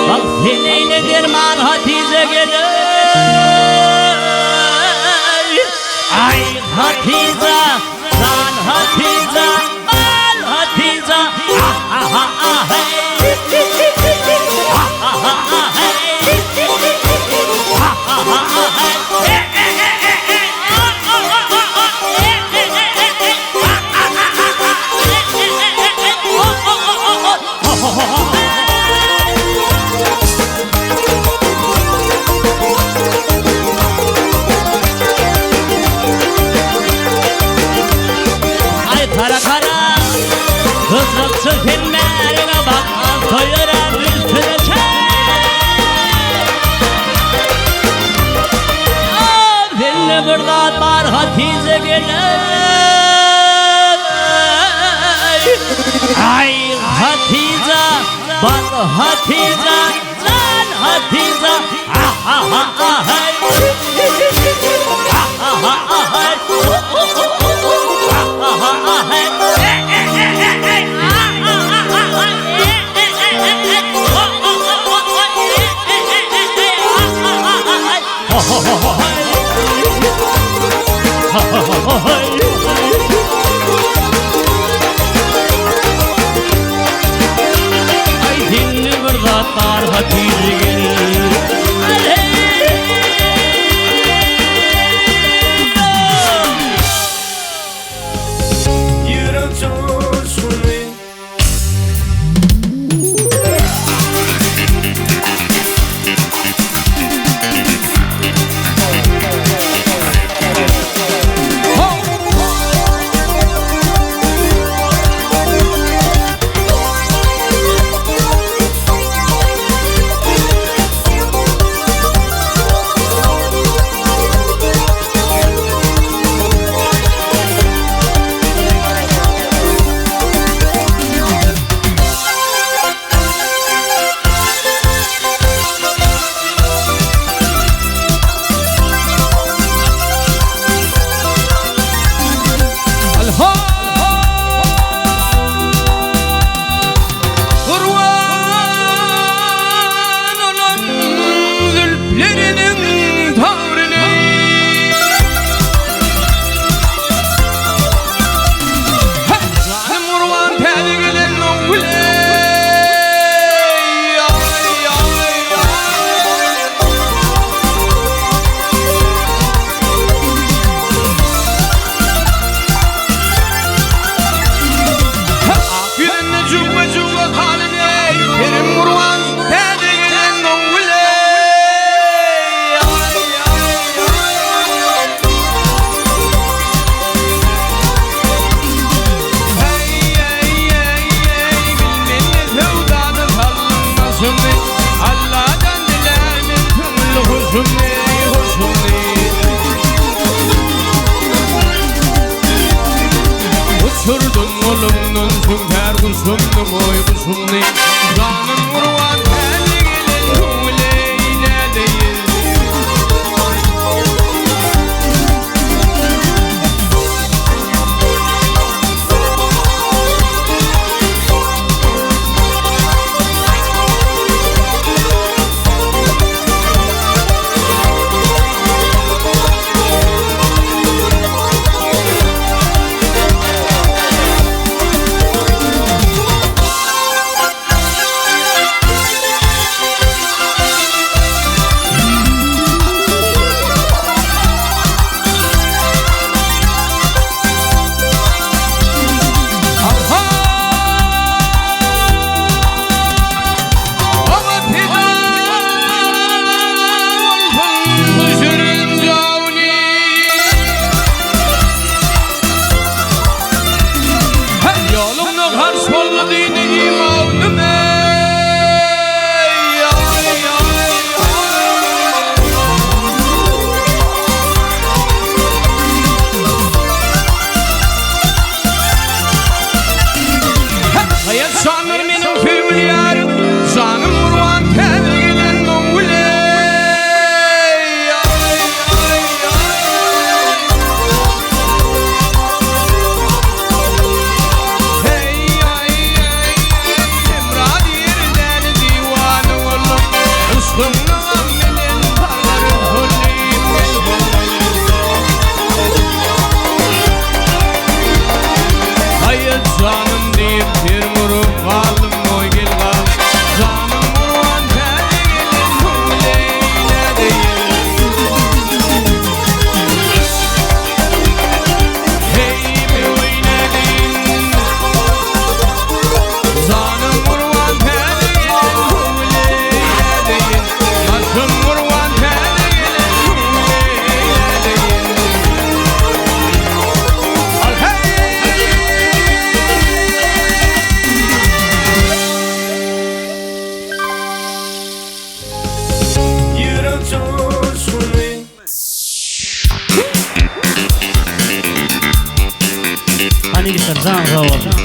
bak seneyne derman Hatice gele ay Hatice lan Hatice al Hatice ah ah ah ah hey ah ah ah ah hey ah ah ah ah hey kızıksız filmlerine bak koyuran üstüne çek Beni burada var Hatice gele ay Hatice bak Hatice lan Hatice ah ah ah ah hey ah ah ah ah hey ah ah ah ah hey ay dinli burada tar Hatice gelir Yürek coşkunu Uçurdun olumdan sünger kuşumdu boy kuşumdu Canım vurvan telli gelin hüleyle değil Ali Karzan sağ olun.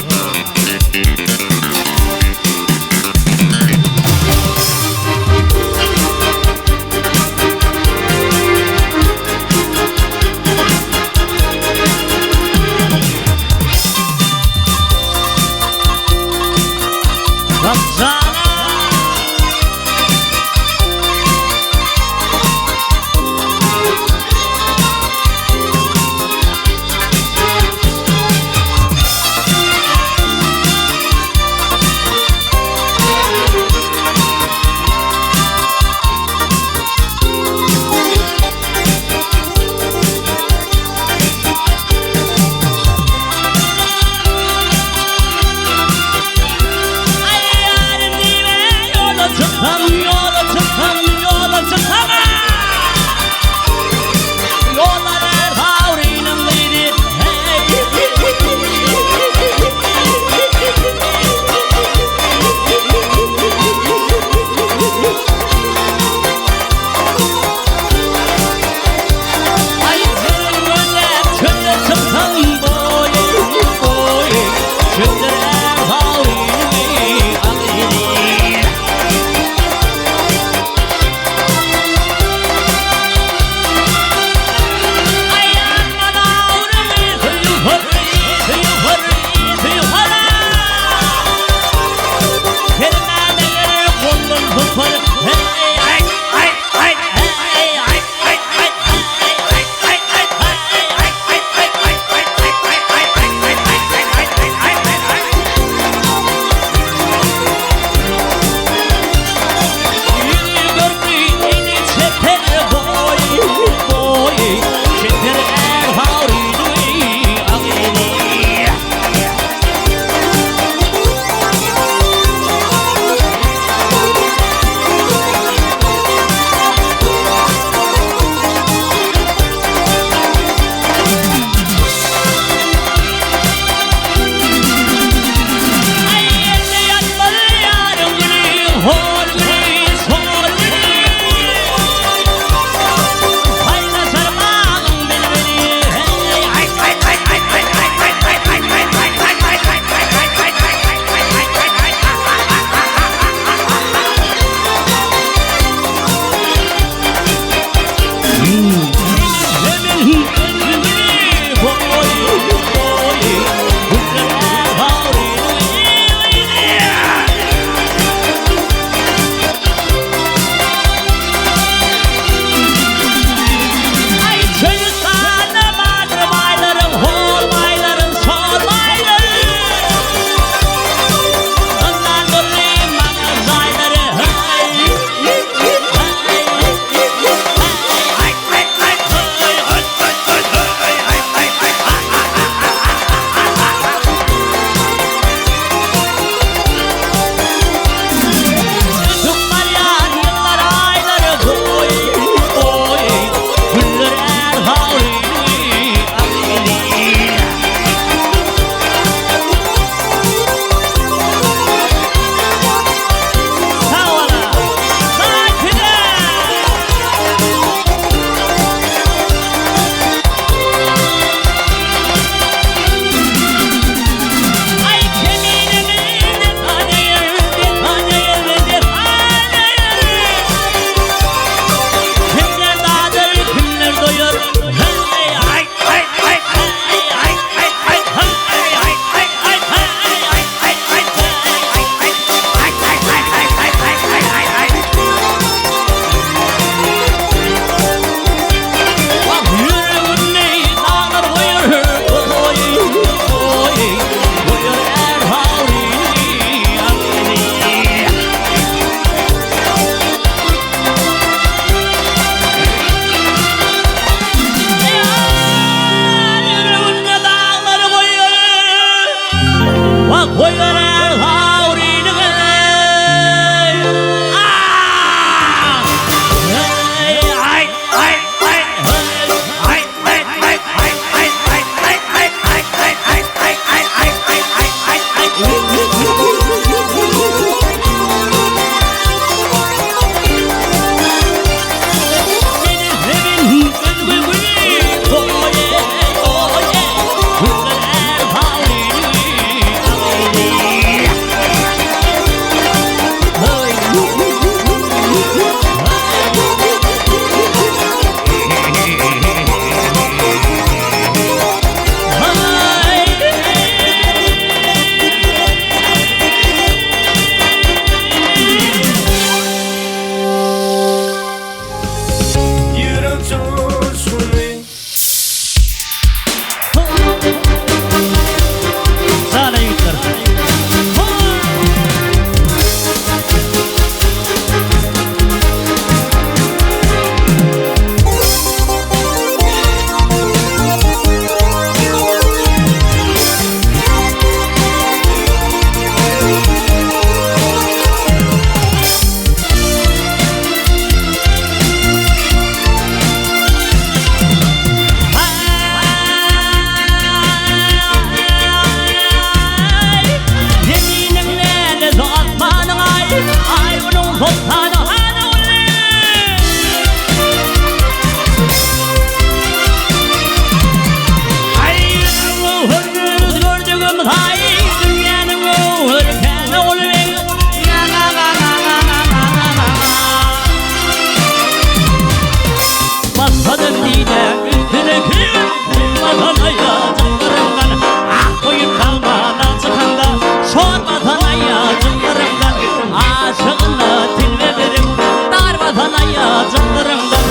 gide üstüne kıyım Çıkmadan ayacıklarımdan Ah koyun kalmana çıkanda Sormadan ayacıklarımdan Aşığına tilvelerim Darmadan ayacıklarımdan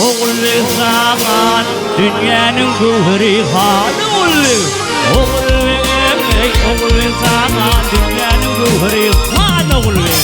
Oğul ve zaman Dünyanın gühri hanı Oğul ve zaman Dünyanın gühri hanı Oğul ve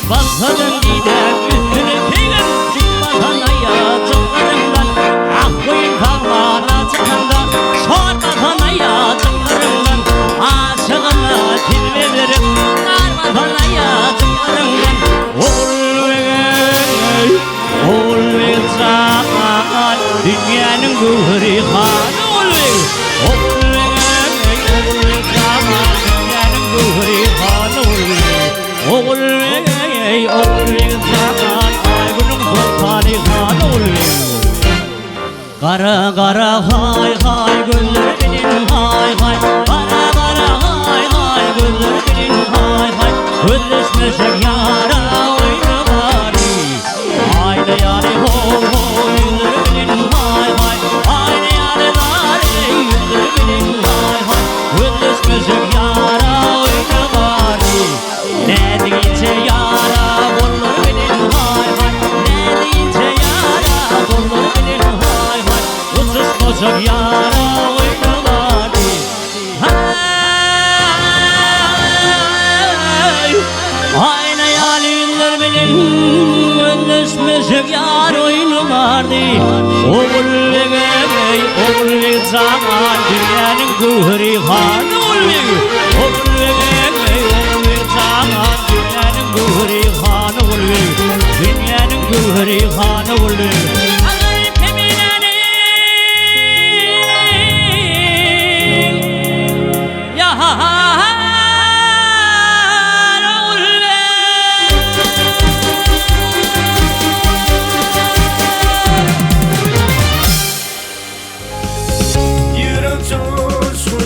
Basadan gider üstüne kıyım Çıkmadan ayacıklarımdan Ah koyun kalmana çıkanda Sormadan ayacıklarımdan Aşığına tilvelerim Darmadan ayacıklarımdan Oğul ve zaman Dünyanın gühri hanı Oğul ve zaman Dünyanın gühri hanı Oğul ve zaman Aygunun sultanı hanı Kara kara hay hay gözlerinin hay hay Kara kara hay hay gözlerinin hay hay Özleşmesek yara oyna bari Aynı yani ho ho gözlerinin hay hay Aynı yani lari gözlerinin hay hay Özleşmesek yara oyna bari Ne deyince yara gözlerinin hay hay Ne deyince yara gözlerinin hay hay Özleşmesek yara oyna bari Aynı yalinler benim Özleşmesek yar oyunu vardı Oğul ve zaman Dünyanın gühri hanı Oğul ve zaman Dünyanın gühri hanı Dünyanın gühri hanı Ağır kemineni Ya Yürek coşkunu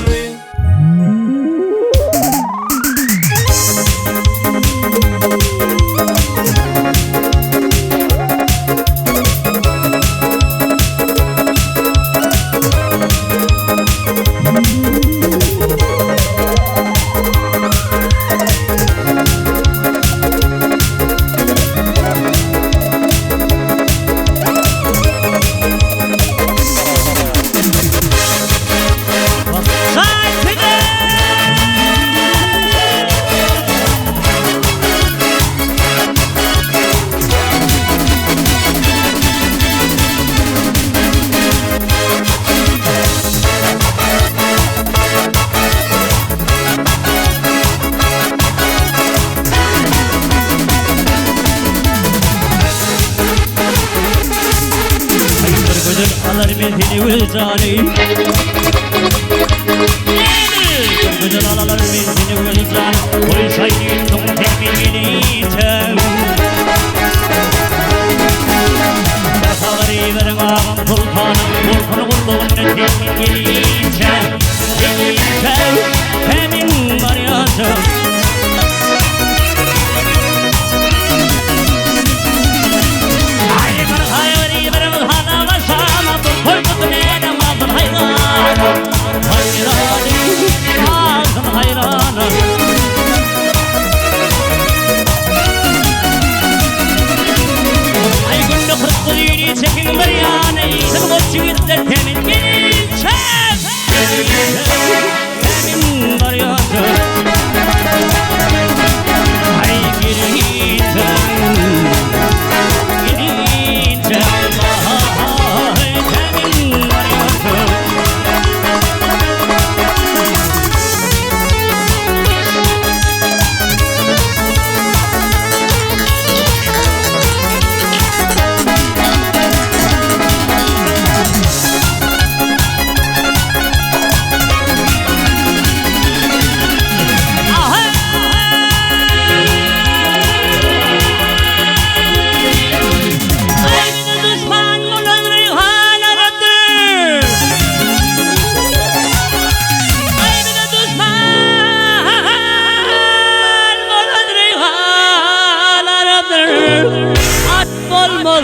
alır beni vicdanım Güzel alır beni vicdanım Oysaydın temini içem Kasaları verin ağam sultanım Volkanı kulluğun temini içem Hemin var yaşam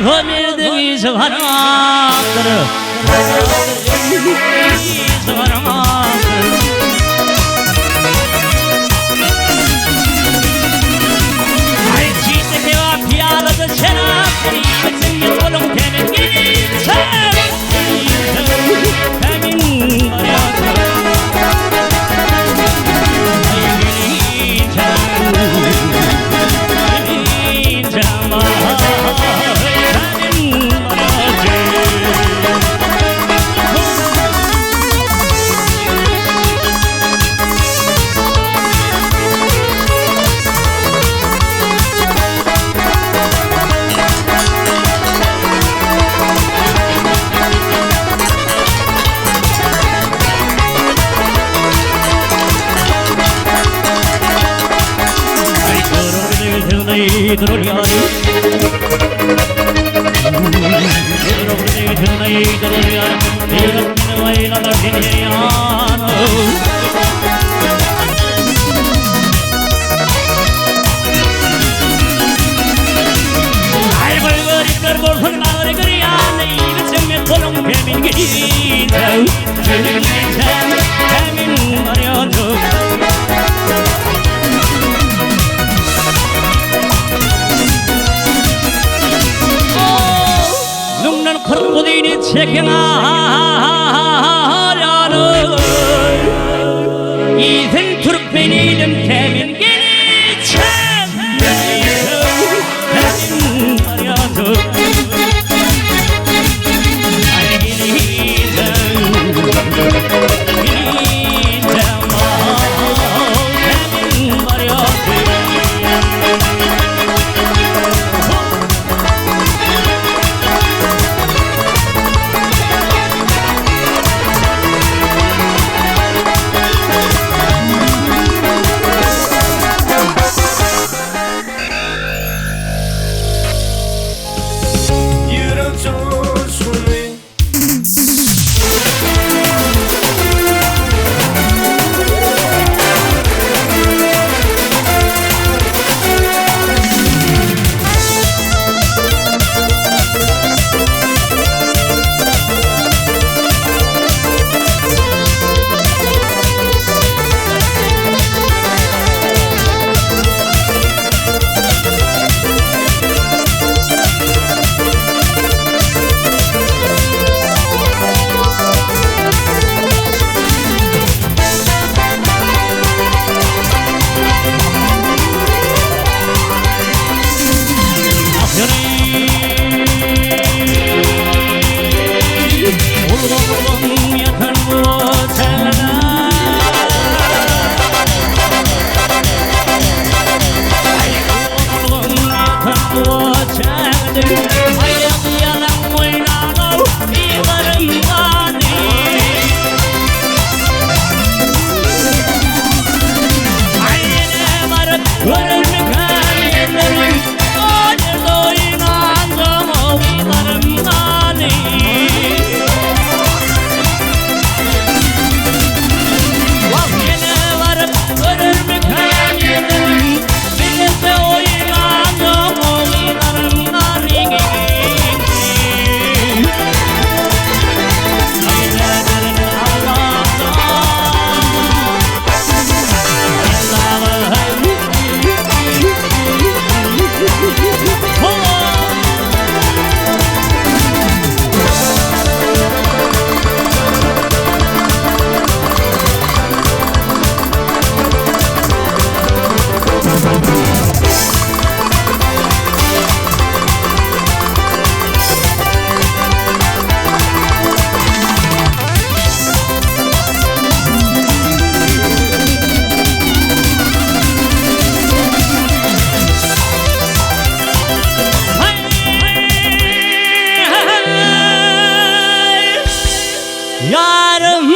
verdim izharatları Ay çiğde keva piyaladı şerap Bütün yolum temin gelirse Temin hayatı çekenalarını İzin Türkmeni'nin temin geleceğim Temin hayatı Ay geleceğim Temin hayatı Yarım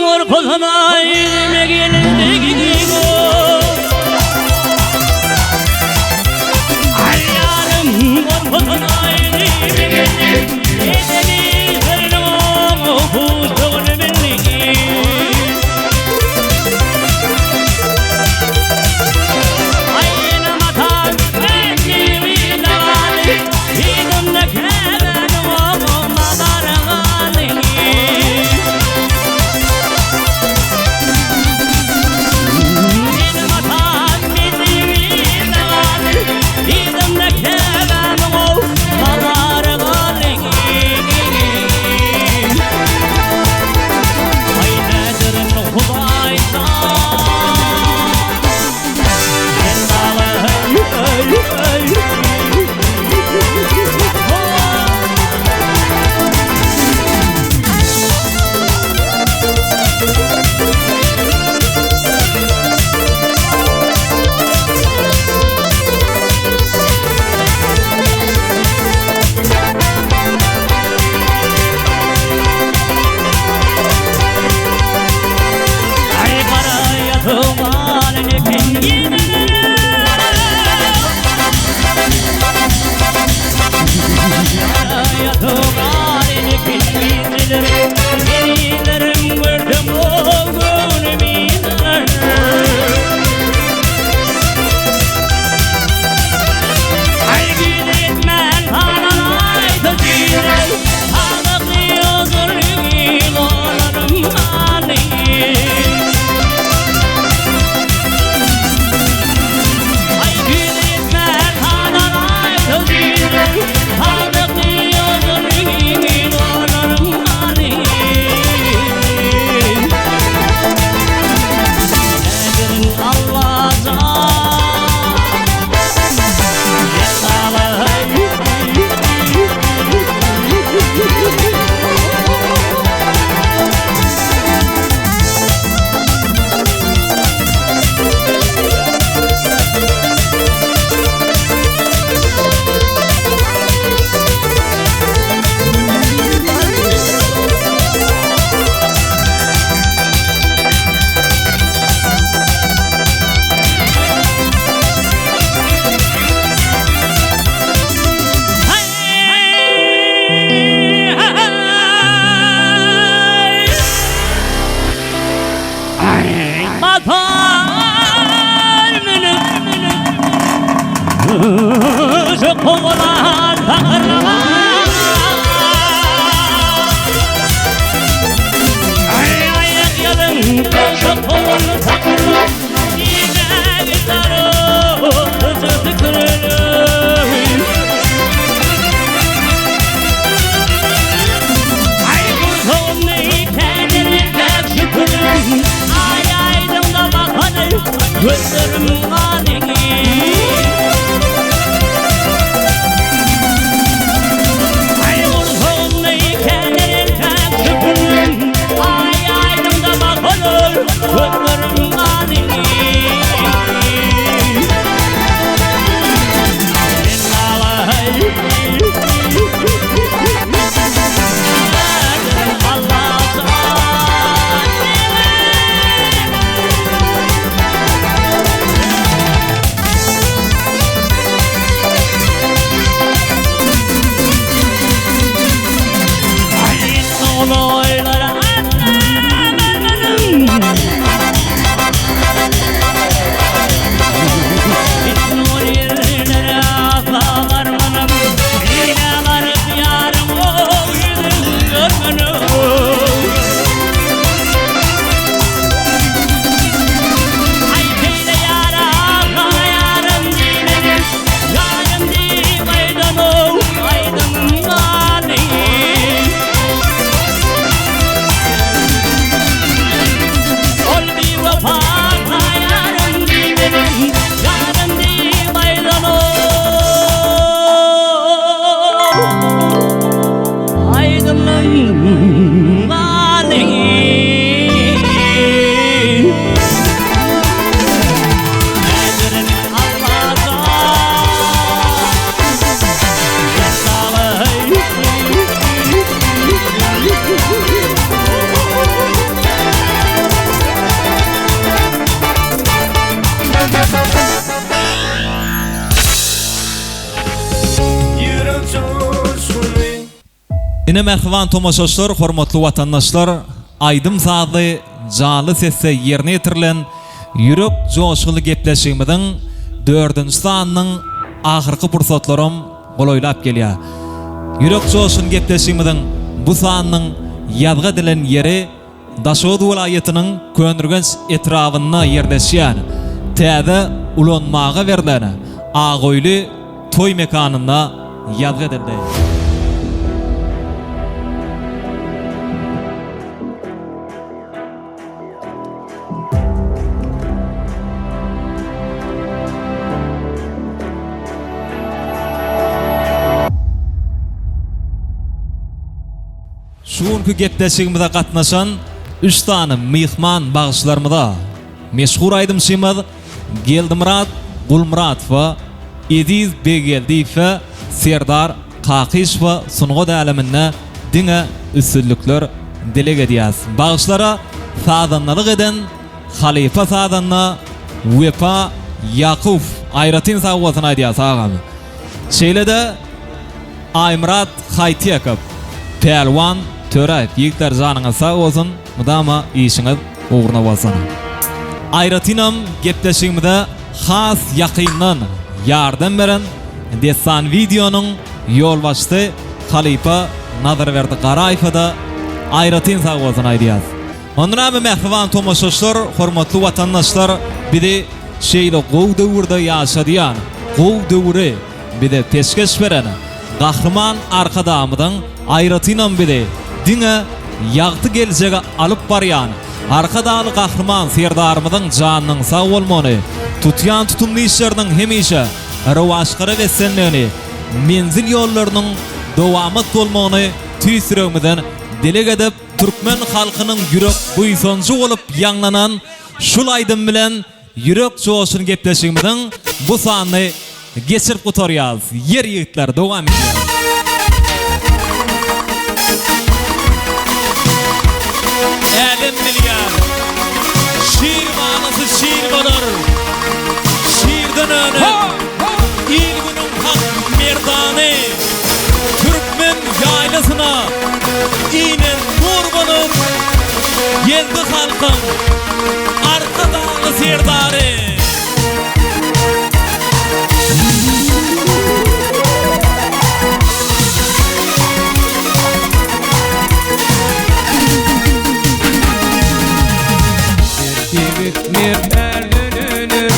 orkoluna elime gelindi gidiyor Ay yarım orkoluna elime gelindi Edeni zırnımı kuştuğunu bildi Ayna matan kendimi davali Yedimdeki Tuğanını bilmizdirim Gelilerim gördüm oğlunu bilmizdirim Ay gidetmen hanalay tazire Ağlıklı yozurluğu olanım anayım Ay gidetmen hanalay tazire Ağlıklı yozurluğu olanım anayım Nedir Allah'a Çok oğlan takırma Ay ayak yalın çok oğlan takırma Yine gitarı Sırtı kırılır Ay kurduğum neyi kendine şükürüm Ay aydımda bakanır Gözlerim adını Ine merhaban tomoşaşlar, hormatly watandaşlar, aydım zady jaly sesse ýerine ýetirilen ýürek joşguly gepleşigimiziň 4-nji sanynyň ahyrky pursatlarym golaýlap gelýär. Ýürek joşguly gepleşigimiziň bu sanynyň ýazga edilen ýeri Daşoğlu vilayatynyň Könürgenç etrawyna ýerleşýär. Täze ulanmaga berilen Agoýly toý mekanyna ýazga edildi. Şuňky gepleşigimizde gatnaşan 3 tane mihman bagışlarymyza meşhur aýdymçymyz Geldimrat Gulmuratova, Ediz Begeldiýew we Serdar Kakysova sunugat aleminde diňe üstünlükler dile edýär. Bagışlara sadanlyk eden Halifa sadanna Wefa Yakuf ayratin sawwatyny aýdýar sagamy. Şeýlede Aymrat Haytiyakov, Pelwan Törayev, yiğitler janıňa sag bolsun, mudama işiňiz uğruna bolsun. Ayratinam gepleşigimde has ýakyndan ýardam beren desan videonuň ýolbaşçy Halipa Nazarberdi Garaýewa Ayratin sag bolsun aýdýas. Ondan mehriban tomoşaşlar, hormatly watandaşlar, bide şeýle gow döwürde ýaşadýan, gow döwüri bide peşkeş beren gahrman arkadamydyň Ayratinam bide diňe ýagty geljege alyp barýan arkadaly gahrman serdarmydyň janynyň sag bolmagy, tutýan tutumly işleriniň hemişe rawaşgyry wesenligini, menzil ýollarynyň dowamy bolmagyny tüýsüregimden dileg edip Türkmen halkynyň ýürek buýsonjy bolup ýanglanan şul aýdym bilen ýürek joşuny gepleşigimden bu sany geçirip gutarýar. Yer ýigitler dowam edýär. Elim milyar şiir manasy şiir bolar. Şiirden öne il günün hak merdany Türkmen ýaylasyna inen nur bolup geldi halkyň arkadaly serdary. Mir erlenir,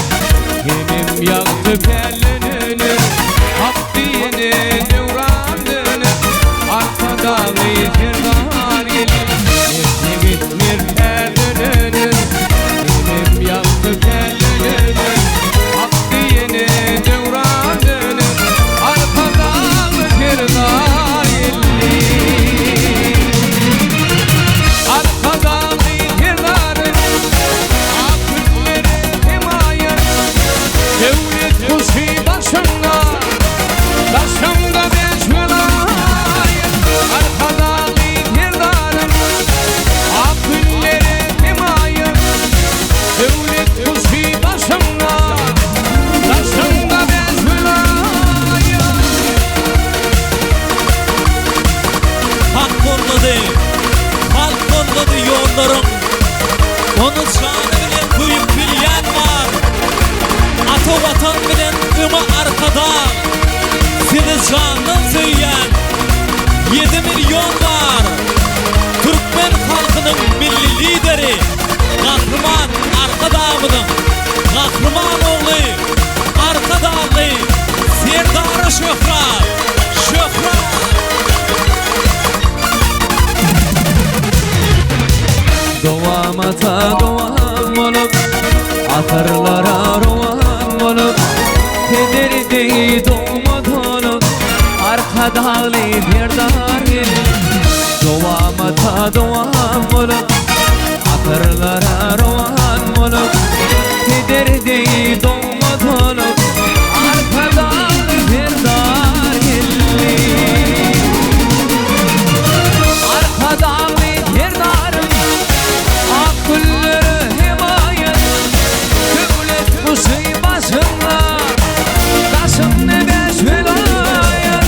yenim yaktı pellenir, Hakkıyını devranır, arkadalı serdar gelir. Mir erlenir, yenim yaktı pellenir, Hakkıyını devranır, arkadalı serdar gelir. Arkadalı devlet kuşu başında, başında beş vilayet, arkadalı yerdarım, akılları himayet. Devlet kuşu başında, başında beş vilayet. Hak kolladı yollarım, onu şanı bilen duyup bilyen var. Ata vatan bilen öme arkada, seni candan söyleyen 7 milyon var. Türkmen halkının milli lideri, Gahrman arkadamydyň, Gahrman oğlu, arkadaly serdary Şöhrat. Dowamata dowam bolup, atyrlara rowan bolup, kederdi dowmat olup, arkadaly serdar gelir. Dowamata dowam bolup, atyrlara rowan bolup, kederdi dowmat olup, arkadaly serdar gelir. Arkadaly serdarym, akılları himayet, devlet kuşu başında, başında beş vilayet.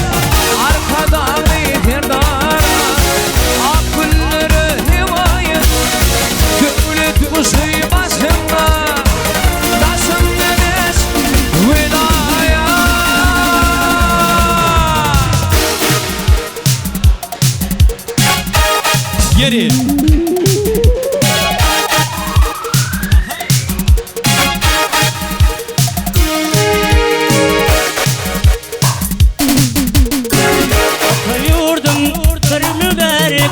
Arkadalı serdara, akılları himayet, devlet kuşu başında, başında beş vilayet. Yeri. Yurdum kırını verip